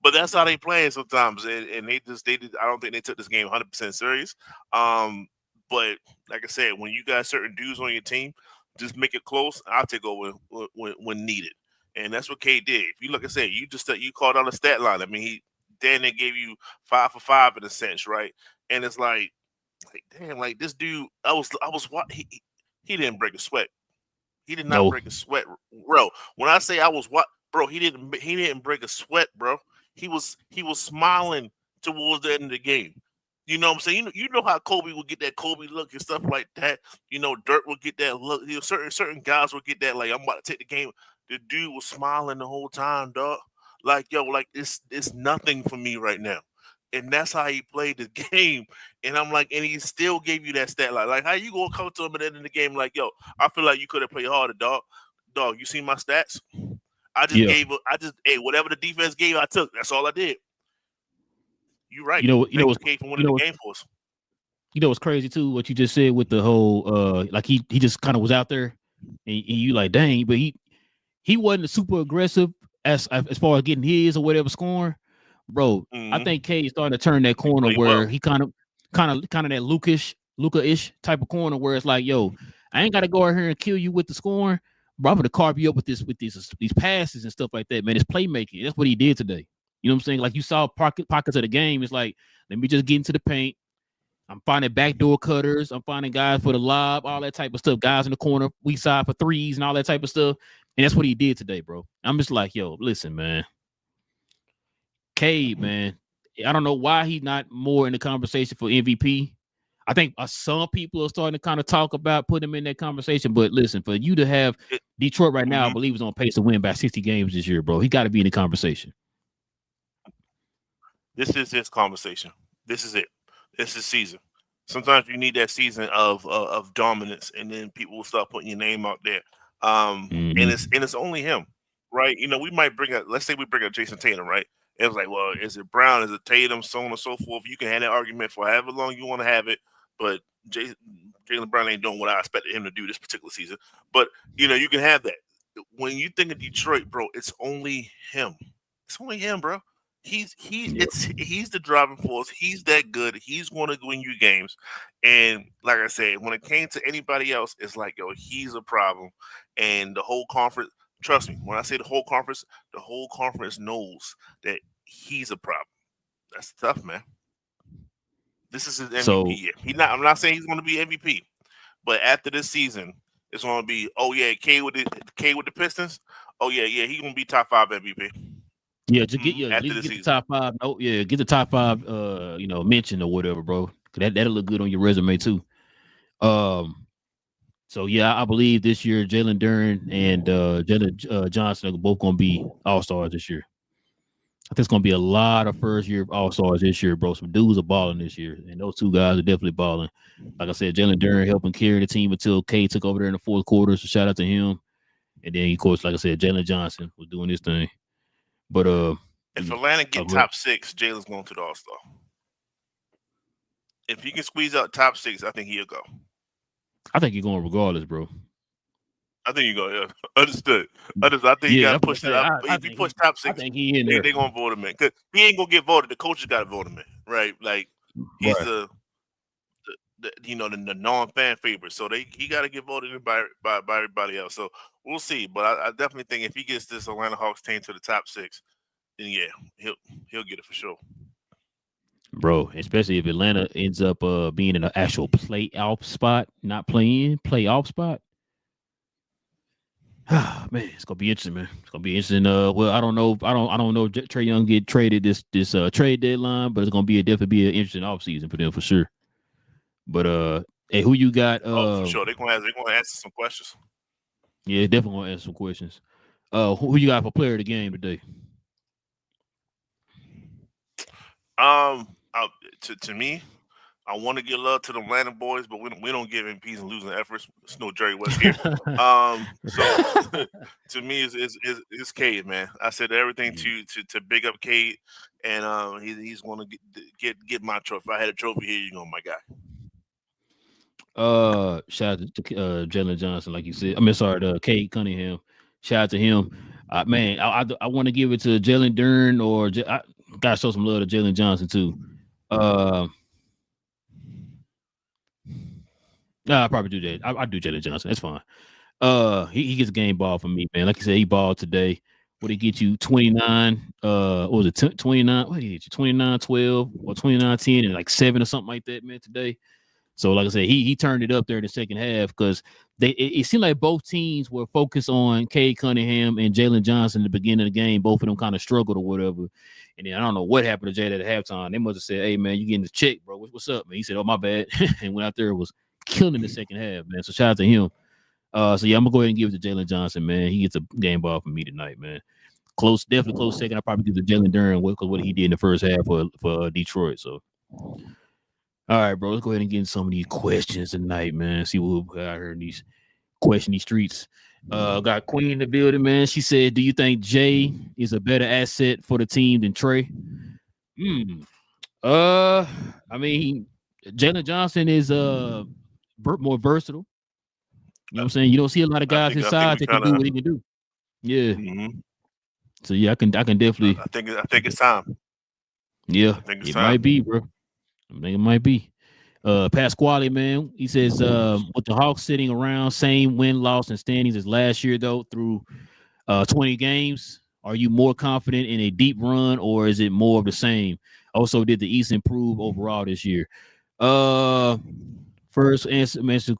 but that's how they playing sometimes, and they did. I don't think they took this game 100% serious. Um, but like I said, when you got certain dudes on your team, just make it close. I'll take over when needed, and that's what K did. If you look, I said, you called on the stat line. I mean, Dan they gave you 5 for 5 in a sense, right? And it's like damn, like this dude, I was what he didn't break a sweat. He did not No. break a sweat, bro. When I say I was what, bro, he didn't break a sweat, bro. He was smiling towards the end of the game. You know what I'm saying? You know how Kobe would get that Kobe look and stuff like that. Dirk would get that look. Certain guys would get that, like, I'm about to take the game. The dude was smiling the whole time, dog. Like, yo, like it's nothing for me right now. And that's how he played the game. And I'm like, and he still gave you that stat line. Like, how you gonna come to him at the end of the game like, yo, I feel like you could have played harder, dog. Dog, you see my stats? Yeah. Hey, whatever the defense gave, I took. That's all I did. You right. You know. You know Thank you, what's. K, for You winning know. the What's, game for us. you know what's crazy too? What you just said with the whole like he just kind of was out there, and you like dang, but he wasn't super aggressive as far as getting his or whatever scoring, bro. I Mm-hmm. think K is starting to turn that He corner played well. where he kind of that Luca-ish type of corner where it's like, yo, I ain't got to go out here and kill you with the scoring, bro. I'm gonna carve you up with these passes and stuff like that, man. It's playmaking. That's what he did today. You know what I'm saying? Like you saw pockets of the game. It's like, let me just get into the paint. I'm finding backdoor cutters. I'm finding guys for the lob, all that type of stuff. Guys in the corner, weak side for threes and all that type of stuff. And that's what he did today, bro. I'm just like, yo, listen, man. Cade, man. I don't know why he's not more in the conversation for MVP. I think some people are starting to kind of talk about putting him in that conversation. But listen, for you to have It, Detroit right now, I mm-hmm. believe is on pace to win by 60 games this year, bro. He got to be in the conversation. This is his conversation. This is it. This is season. Sometimes you need that season of dominance, and then people will start putting your name out there. And it's Mm-hmm. and it's only him, right? We might bring up. Let's say we bring up Jason Tatum, right? It was like, well, is it Brown? Is it Tatum? So on and so forth. You can have that argument for however long you want to have it, but Jalen Brown ain't doing what I expected him to do this particular season. But you can have that. When you think of Detroit, bro, it's only him. It's only him, bro. Yep. He's the driving force. He's that good. He's going to win you games. And like I said, when it came to anybody else, it's like, yo, he's a problem. And the whole conference, trust me, when I say the whole conference knows that he's a problem. That's tough, man. This is his MVP So year. I'm not saying he's going to be MVP, but after this season, it's going to be, oh yeah, K with the Pistons. Oh yeah, he's going to be top 5 MVP. yeah, just get at After least the get the season. top five. Oh yeah, get the top five. Mention or whatever, bro. 'Cause that'll look good on your resume too. Um. So yeah, I believe this year Jalen Duren and Jalen Johnson are both going to be all stars this year. I think it's going to be a lot of first year all stars this year, bro. Some dudes are balling this year, and those two guys are definitely balling. Like I said, Jalen Duren helping carry the team until K took over there in the fourth quarter. So shout out to him. And then of course, like I said, Jalen Johnson was doing this thing. But If Atlanta get go ahead. top 6, Jalen's going to the All Star. If he can squeeze out top 6, I think he'll go. I think you're going regardless, bro. I think you go. Yeah, understood. I think you Yeah, got to that's what I push that said. up. I If he think push top I 6, think he in there. they gonna vote him in because he ain't gonna get voted. The coaches got to vote him in, right? Like he's Right. the non-fan favorite, so he got to get voted in by everybody else. So we'll see. But I definitely think if he gets this Atlanta Hawks team to the top 6, then yeah, he'll get it for sure. Bro, especially if Atlanta ends up being in an actual playoff spot, not playing playoff spot. Man, it's gonna be interesting, man. It's gonna be interesting. Well, I don't know. I don't know if Trae Young get traded this trade deadline, but it's gonna definitely be an interesting offseason for them for sure. But hey, who you got? Oh, for sure. They're gonna answer some questions. Yeah, definitely gonna answer some questions. Who you got for player of the game today? To me, I want to give love to the Atlanta boys, but we don't give MPs and losing efforts. It's no Jerry West here. So to me, it's Cade, man. I said everything to big up Cade, and he's going to get my trophy. If I had a trophy here, you know, my guy. Shout out to Jalen Johnson, like you said. I mean, sorry, to Cade Cunningham. Shout out to him. Man, I want to give it to Jalen Duren or I gotta show some love to Jalen Johnson too. Nah, I probably do that. I do Jalen Johnson. That's fine. He gets a game ball from me, man. Like I said, he balled today. What did he get you? 29. What was it? 29. What did he get you? 29, 12 or 29, 10 and like 7 or something like that, man, today. So, like I said, he turned it up there in the second half because it seemed like both teams were focused on Cade Cunningham and Jalen Johnson at the beginning of the game. Both of them kind of struggled or whatever. And then I don't know what happened to Jalen at halftime. They must have said, "Hey, man, you getting the check, bro? What's up, man?" He said, "Oh, my bad," and went out there and was killing the second half, man. So shout out to him. So yeah, I'm gonna go ahead and give it to Jalen Johnson, man. He gets a game ball from me tonight, man. Definitely close second. I probably give it to Jalen Duren because what he did in the first half for Detroit. So. All right, bro. Let's go ahead and get into some of these questions tonight, man. See what I heard these these streets. Got Queen in the building, man. She said, "Do you think Jay is a better asset for the team than Trae?" I mean, Jalen Johnson is more versatile. You know what I'm saying? You don't see a lot of guys his I think size we that can kind do of. what he can do. Yeah. Mm-hmm. So yeah, I can definitely. I think it's time. Yeah, I think it's it time. might be, bro. I think it might be. Pasquale, man, he says with the Hawks sitting around same win-loss and standings as last year though through 20 games, are you more confident in a deep run or is it more of the same? Also, did the East improve overall this year? First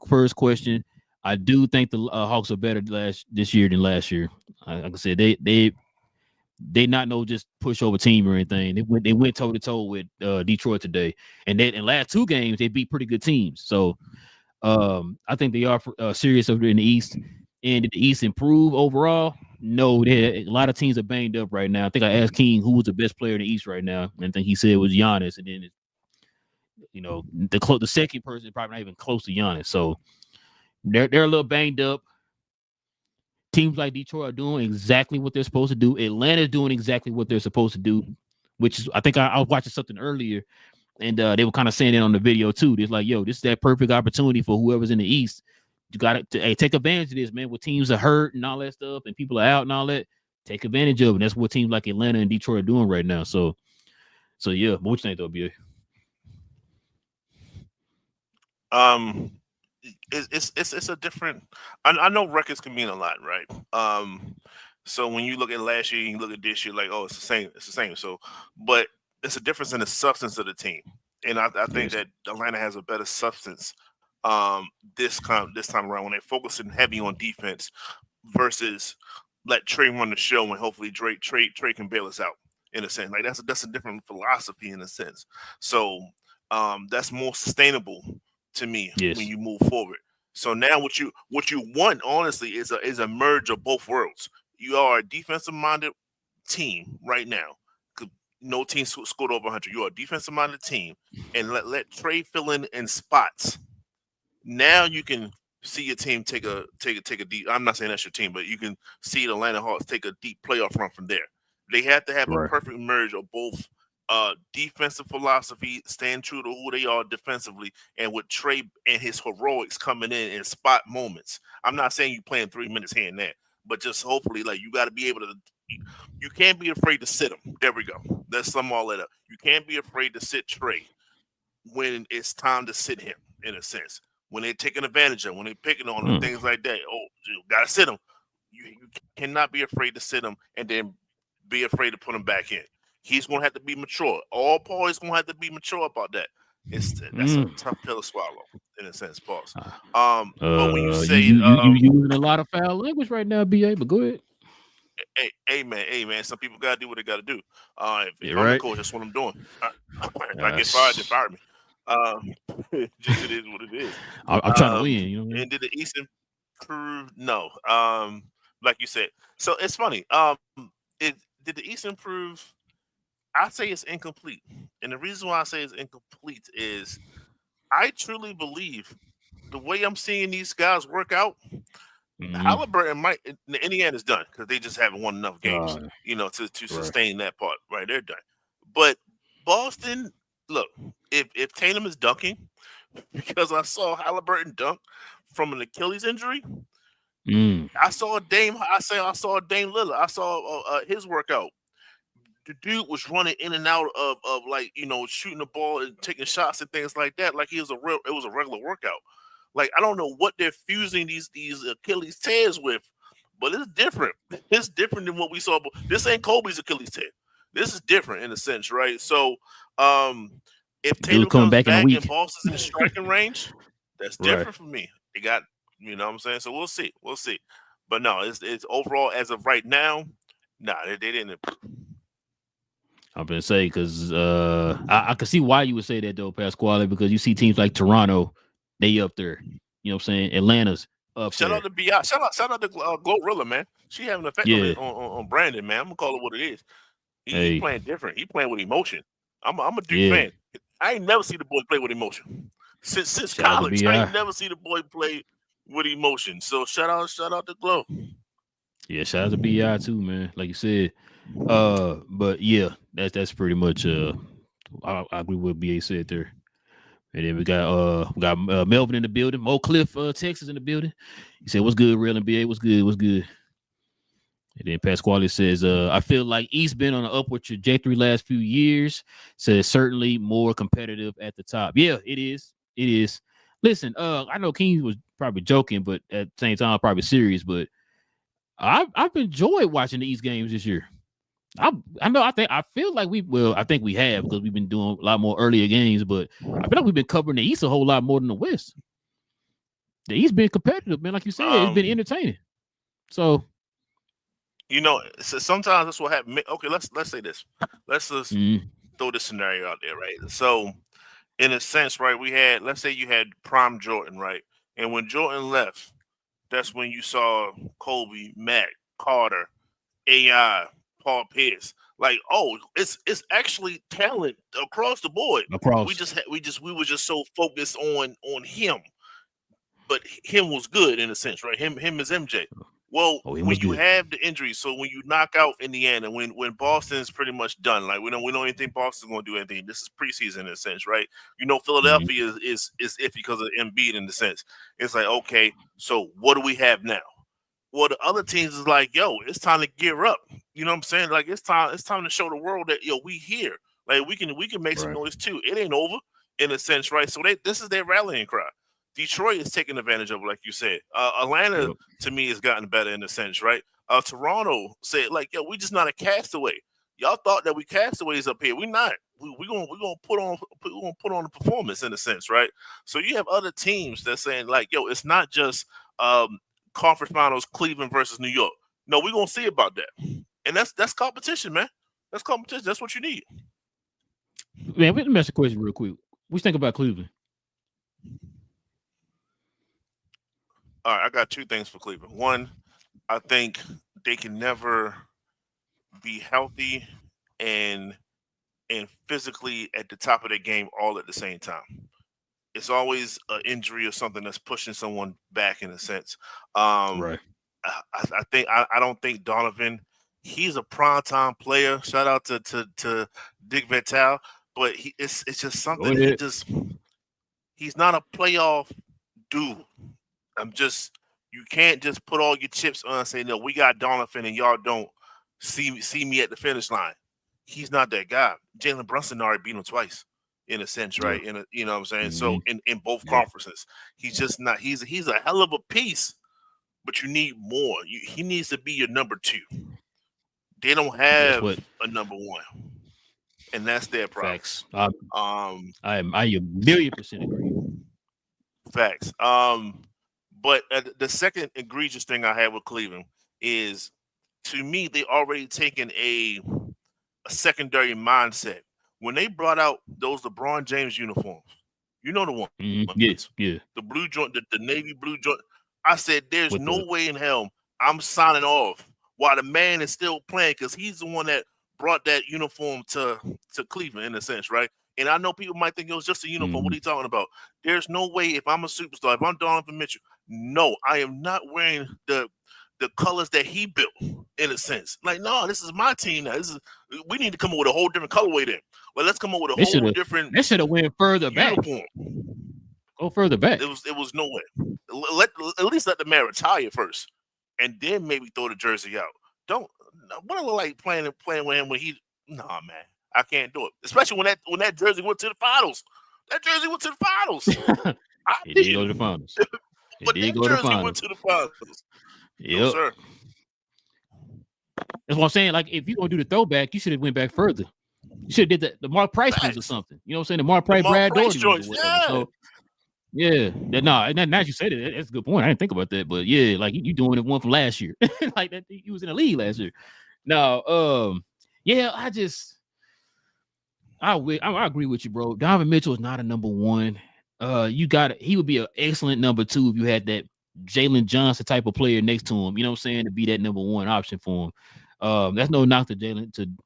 first question. I do think the Hawks are better this year than last year. Like I said, they not no just pushover team or anything. They went toe to toe with Detroit today, and in last 2 games they beat pretty good teams. So I think they are serious over in the East. And did the East improve overall? No, a lot of teams are banged up right now. I think I asked King who was the best player in the East right now, and I think he said it was Giannis. And then the second person is probably not even close to Giannis. So they're a little banged up. Teams like Detroit are doing exactly what they're supposed to do. Atlanta's doing exactly what they're supposed to do, which is I think I was watching something earlier, and they were kind of saying it on the video too. It's like, yo, this is that perfect opportunity for whoever's in the East. You got to take advantage of this, man. With teams are hurt and all that stuff, and people are out and all that. take advantage of it. That's what teams like Atlanta and Detroit are doing right now. So yeah, what you think though, BA? Um, it's a different. I know records can mean a lot, right? So when you look at last year, and you look at this year, like, oh, it's the same. It's the same. So, but it's a difference in the substance of the team, and I think Yes. that Atlanta has a better substance. This time around when they're focusing heavy on defense versus let Trey run the show and hopefully Trey can bail us out in a sense. Like that's a different philosophy in a sense. So that's more sustainable to me when Yes. you move forward. So now what you want honestly is a merge of both worlds. You are a defensive minded team right now. No team scored over 100. You are a defensive minded team, and let Trey fill in spots. Now you can see your team take a deep. I'm not saying that's your team, but you can see the Atlanta Hawks take a deep playoff run from there. They have to have a Right. perfect merge of both defensive philosophy, staying true to who they are defensively, and with Trey and his heroics coming in spot moments. I'm not saying you playing 3 minutes here and there, but just hopefully, like you got to be able to. You can't be afraid to sit him. There we go. Let's sum all that up. You can't be afraid to sit Trey when it's time to sit him, in a sense. When they're taking advantage of him, when they're picking on him, things like that. Oh, you gotta sit him. You cannot be afraid to sit him and then be afraid to put him back in. He's gonna have to be mature. All Paul is gonna have to be mature about that. That's a Mm. tough pill to swallow, in a sense, pause. Uh, But when you say you using a lot of foul language right now, BA, but go ahead. hey man, some people gotta do what they gotta do. If Yeah, I'm the right. coach, that's what I'm doing. If I get fired, then S- fire me. Um, just it is what it is. I'm trying to win. You know what I mean? And did the Eastern prove no? Like you said, so it's funny. It did the East improve? I say it's incomplete, and the reason why I say it's incomplete is I truly believe the way I'm seeing these guys work out, Mm-hmm. Halliburton might in Indiana's done because they just haven't won enough games, Uh, to right. sustain that part. Right, they're done. But Boston, look, if Tatum is dunking, because I saw Halliburton dunk from an Achilles injury, Mm. I saw Dame. I saw Dame Lillard. I saw his workout. The dude was running in and out of like shooting the ball and taking shots and things like that. Like he was it was a regular workout. Like I don't know what they're fusing these Achilles tears with, but it's different. It's different than what we saw. This ain't Kobe's Achilles tear. This is different in a sense, right? So, um, if Dude Tatum coming comes back in a back and week. Boston's in striking range, that's Right. different for me. They got, what I'm saying. So we'll see, we'll see. But no, it's overall as of right now. Nah, they didn't. I'm gonna say because I can see why you would say that though, Pasquale, because you see teams like Toronto, they up there. You know what I'm saying? Atlanta's up Shout out there. to Bi. Shout out to Glorilla, man. She having an effect on Yeah. it on Brandon, man. I'm gonna call it what it is. He Hey. playing different. He playing with emotion. I'm a Duke Yeah. fan. I ain't never see the boy play with emotion since Shout out to college. I Bi. ain't never see the boy play with emotion. So shout out to Glow. Yeah. Shout out to Bi too, man. Like you said. But yeah, that's pretty much I agree with BA said there. And then we got Melvin in the building, Mo Cliff, Texas in the building. He said, "What's good, Relle and BA? What's good? What's good?" And then Pasquale says, I feel like East been on an upward trajectory last few years. Says certainly more competitive at the top. Yeah, it is. It is. Listen, I know King was probably joking, but at the same time, probably serious. But I've enjoyed watching the East games this year. I know I feel like I think we have because we've been doing a lot more earlier games, but I feel like we've been covering the East a whole lot more than the West. The East been competitive, man. Like you said, it's been Um, entertaining. So so sometimes that's what happened. Okay, let's say this. Let's just mm, throw this scenario out there, right? So in a sense, right, let's say you had prime Jordan, right, and when Jordan left, that's when you saw Kobe, Mac, Carter, AI, Paul Pierce. Like, oh, it's actually talent across the board. We across, just we were just so focused on him, but him was good in a sense, right? Him is MJ. Well, oh, he when was you good. have the injuries, so when you knock out Indiana, when Boston's pretty much done, like we don't even think Boston's going to do anything. This is preseason in a sense, right? Mm, Philadelphia is iffy because of Embiid in the sense. It's like, okay, so what do we have now? Well, the other teams is like, yo, it's time to gear up. You know what I'm saying? Like it's time to show the world that we here. Like we can make some Right. noise too. It ain't over in a sense, right? So this is their rallying cry. Detroit is taking advantage of it, like you said. Atlanta Yep. to me has gotten better in a sense, right? Toronto said like, yo, we just not a castaway. Y'all thought that we castaways up here. We not. We gonna put on a performance in a sense, right? So you have other teams that saying like, yo, it's not just um, conference finals, Cleveland versus New York. No, we're gonna see about that, and that's competition, man. That's competition. That's what you need. Man, let me ask a question real quick. What you think about Cleveland? All right, I got two things for Cleveland. One, I think they can never be healthy and physically at the top of their game all at the same time. It's always an injury or something that's pushing someone back in a sense. Um, Right. I don't think Donovan. He's a prime time player. Shout out to Dick Vitale, but it's just Go something ahead. he's not a playoff dude. I'm just you can't just put all your chips on and say no. We got Donovan and y'all don't see me at the finish line. He's not that guy. Jalen Brunson already beat him twice in a sense, Yeah. right? You know what I'm saying. Mm-hmm. So in both Yeah. conferences, he's just not. He's a hell of a piece, but you need more. He needs to be your number two. They don't Guess have what? a number one, and that's their problem. Facts. Um, I a million% agree. Facts. But the second egregious thing I had with Cleveland is, to me, they already taken a secondary mindset when they brought out those LeBron James uniforms. You know the ones, Yeah. the Yeah. blue joint, the navy blue joint. I said, "There's With no the way in hell I'm signing off while the man is still playing because he's the one that brought that uniform to Cleveland in a sense, right?" And I know people might think it was just a uniform. What mm-hmm. are you talking about? There's no way if I'm a superstar, if I'm Donovan Mitchell, no, I am not wearing the colors that he built in a sense. Like, no, this is my team now. We need to come up with a whole different colorway then. Well, let's come up with a They should whole have. different They should have went further back. uniform. Go further back. It was no way. Let at least let the man retire first, and then maybe throw the jersey out. Don't what I look like playing with him when he. Nah, man, I can't do it. Especially when that jersey went to the finals. That jersey went to the finals. I It did go to the didn't, finals. It but did that go to the jersey went finals. to the finals. No, Yep. sir. That's what I'm saying. Like, if you're gonna do the throwback, you should have went back further. You should have did the Mark Price ones or Facts. something. You know what I'm saying? The Mark The Price, Mark Brad Price Doherty ones or joints, whatever. yeah. So yeah, and now you said it, that's a good point. I didn't think about that, but yeah, like you doing it one from last year, like that. You was in the league last year. Now, yeah, I agree with you, bro. Donovan Mitchell is not a number one. He would be an excellent number two if you had that Jalen Johnson type of player next to him. You know what I'm saying? To be that number one option for him. That's no knock to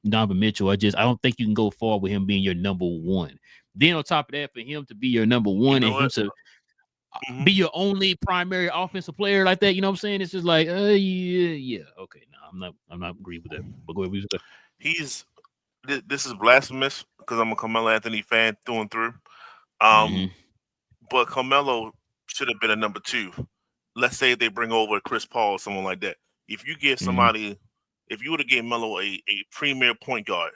Donovan Mitchell. I don't think you can go far with him being your number one. Then on top of that, for him to be your number You one know and him what? to Hmm. be your only primary offensive player like that, you know what I'm saying? It's just like, yeah, okay. No, I'm not agree with that. But go ahead. He's this is blasphemous because I'm a Carmelo Anthony fan through and through. Mm-hmm. Um, but Carmelo should have been a number two. Let's say they bring over Chris Paul or someone like that. If you give Mm-hmm. somebody, if you would have given Melo a premier point guard,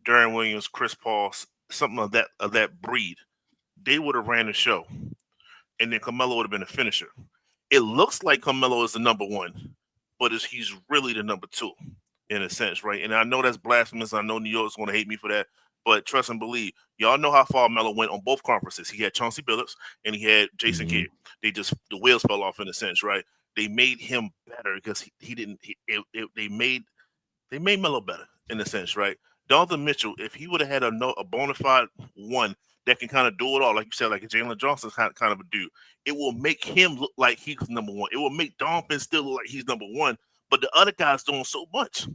Darren Williams, Chris Paul, something of that breed, they would have ran the show, and then Carmelo would have been a finisher. It looks like Carmelo is the number one, but he's really the number two in a sense, right? And I know that's blasphemous. I know New York's going to hate me for that, but trust and believe, y'all know how far Melo went on both conferences. He had Chauncey Billups and he had Jason Mm-hmm. Kidd. The wheels fell off in a sense, right? They made him better because he didn't. They made Melo better in a sense, right? Donovan Mitchell, if he would have had a bona fide one that can kind of do it all, like you said, like a Jalen Johnson kind of a dude, it will make him look like he's number one. It will make Donovan still look like he's number one, but the other guys doing so much.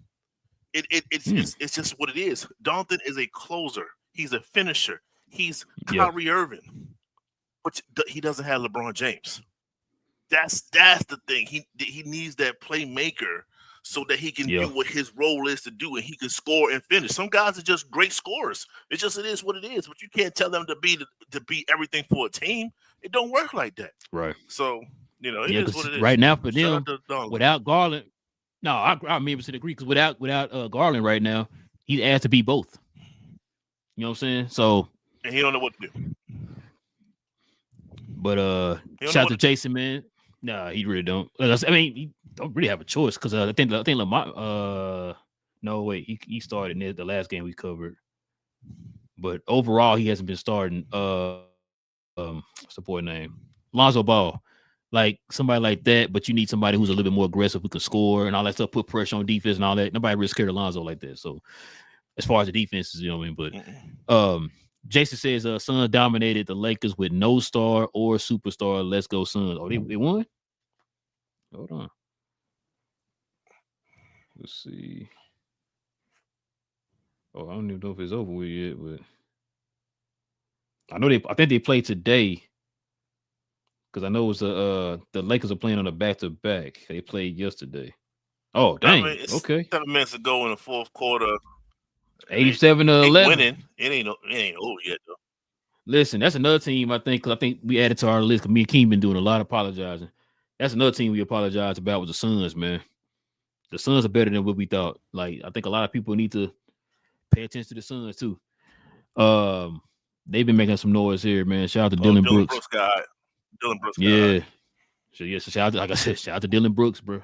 It's just what it is. Donovan is a closer. He's a finisher. He's Yeah. Kyrie Irving, but he doesn't have LeBron James. That's the thing. He needs that playmaker so that he can Yeah. do what his role is to do, and he can score and finish. Some guys are just great scorers. It is what it is. But you can't tell them to be everything for a team. It don't work like that. Right. So It Yeah, is what because it is. right now for Shout out them, to Donald. without Garland, no, I mean to agree because without Garland right now, he's asked to be both. You know what I'm saying? So, And he don't know what to do. but He don't know shout out what to to do. Jason, man. Nah, he really don't. I mean, he don't really have a choice because I think Lamar. No wait, he started in the last game we covered, but overall he hasn't been starting. What's the boy name? Lonzo Ball. Like somebody like that, but you need somebody who's a little bit more aggressive, who can score and all that stuff, put pressure on defense and all that. Nobody really scared of Lonzo like that. So as far as the defenses, you know what I mean. But Jason says Suns dominated the Lakers with no star or superstar. Let's go Suns. Oh, they won? Hold on. Let's see. Oh, I don't even know if it's over with yet, but I think they played today. Because I know it was the Lakers are playing on a back to back. They played yesterday. Oh, I mean, dang. it's Okay. 7 minutes ago in the fourth quarter, and 87 to they 11. winning. It ain't over yet though. Listen, that's another team I think. 'Cause I think we added to our list. Cause me and Keem been doing a lot of apologizing. That's another team we apologize about with the Suns, man. The Suns are better than what we thought. Like I think a lot of people need to pay attention to the Suns too. They've been making some noise here, man. Shout out to Oh, Dylan Dylan Brooks. Brooks got hot. Dylan Brooks got hot. Yeah. So shout out to, like I said, shout out to Dylan Brooks, bro.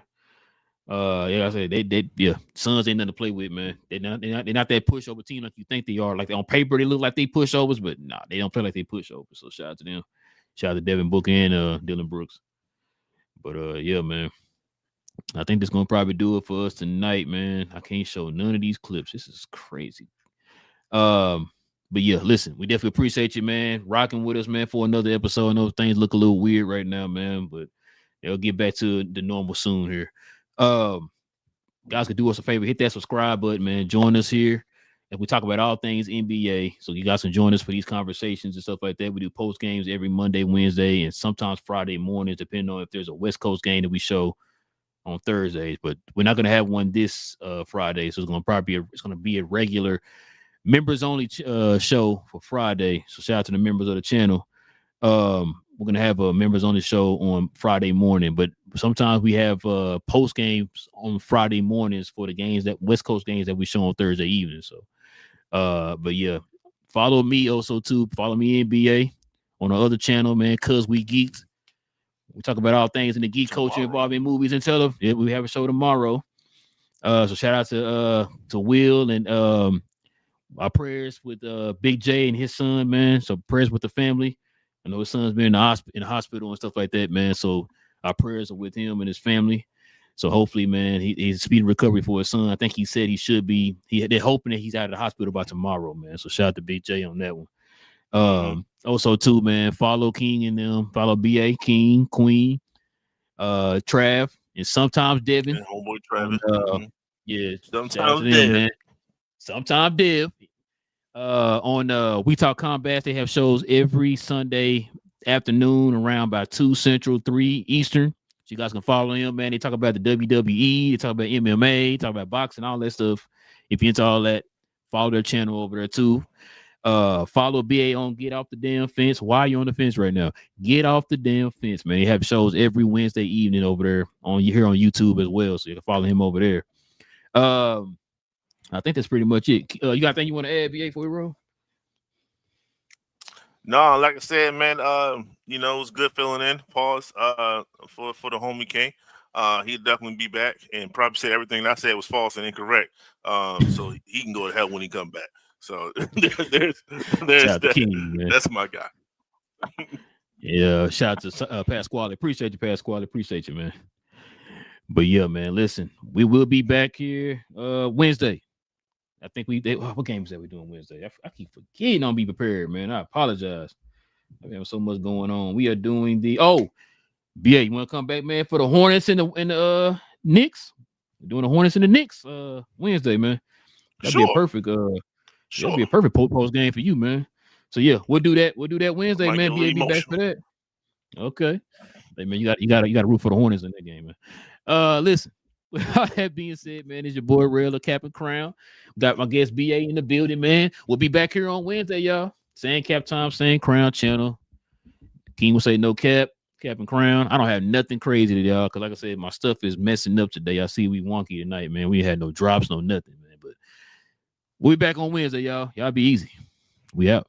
Yeah, I said they Suns ain't nothing to play with, man. They're not that pushover team like you think they are. Like on paper, they look like they pushovers, but nah, they don't play like they pushovers. So shout out to them. Shout out to Devin Booker and Dylan Brooks. But yeah, man. I think that's gonna probably do it for us tonight, man. I can't show none of these clips. This is crazy. But yeah, listen, we definitely appreciate you, man, rocking with us, man, for another episode. I know things look a little weird right now, man, but they'll get back to the normal soon here. Guys, could do us a favor, hit that subscribe button, man. Join us here. And we talk about all things NBA. So you guys can join us for these conversations and stuff like that. We do post games every Monday, Wednesday, and sometimes Friday mornings, depending on if there's a West Coast game that we show on Thursdays. But we're not gonna have one this Friday, so it's gonna be a regular members only show for Friday. So shout out to the members of the channel. We're gonna have a members only show on Friday morning, but sometimes we have post games on Friday mornings for the games that West Coast games that we show on Thursday evening. So but yeah, follow me also too. Follow me NBA on the other channel, man, cause we geeks. We talk about all things in the geek culture involving movies and television. Yeah, we have a show tomorrow. So shout out to Will and our prayers with Big J and his son, man. So prayers with the family. I know his son's been in the hospital and stuff like that, man. So our prayers are with him and his family. So hopefully, man, he's speedy recovery for his son. I think he said he should be. They're hoping that he's out of the hospital by tomorrow, man. So shout out to Big J on that one. Also, too, man, follow King and them. Follow BA, King, Queen, Trav, and sometimes Devin. And homeboy Travis. Yeah, Sometimes shout out to them, Dev. man. Sometimes Dev. On We Talk Combat, they have shows every Sunday afternoon around by 2 Central, 3 Eastern. So you guys can follow him, man. They talk about the WWE, they talk about MMA, they talk about boxing, all that stuff. If you're into all that, follow their channel over there too. Follow BA on Get Off the Damn Fence. Why are you on the fence right now? Get Off the Damn Fence, man. They have shows every Wednesday evening over there here on YouTube as well. So you can follow him over there. I think that's pretty much it. You got anything you want to add, BA, before we roll? No, like I said, man, it was good filling in. Pause. For the homie King. He'll definitely be back and probably say everything I said was false and incorrect. So he can go to hell when he come back. So there's that. King, man. That's my guy. Yeah, shout out to Pasquale. Appreciate you, Pasquale. Appreciate you, man. But yeah, man, listen, we will be back here Wednesday. I think what games that we doing Wednesday? I keep forgetting on Be Prepared, man. I apologize. I have so much going on. We are doing BA, you want to come back, man, for the Hornets and the Knicks? We're doing the Hornets and the Knicks Wednesday, man. That'd be a perfect that'd be a perfect post game for you, man. So yeah, we'll do that. We'll do that Wednesday, man. BA be back for that. Okay. Hey, man, you got to root for the Hornets in that game, man. Listen. With all that being said, man, it's your boy Relle, Cap and Crown. Got my guest BA in the building, man. We'll be back here on Wednesday, y'all. Same cap time, same crown channel. King will say no cap. Cap and crown. I don't have nothing crazy to y'all because, like I said, my stuff is messing up today. I see we wonky tonight, man. We had no drops, no nothing, man. But we'll be back on Wednesday, y'all. Y'all be easy. We out.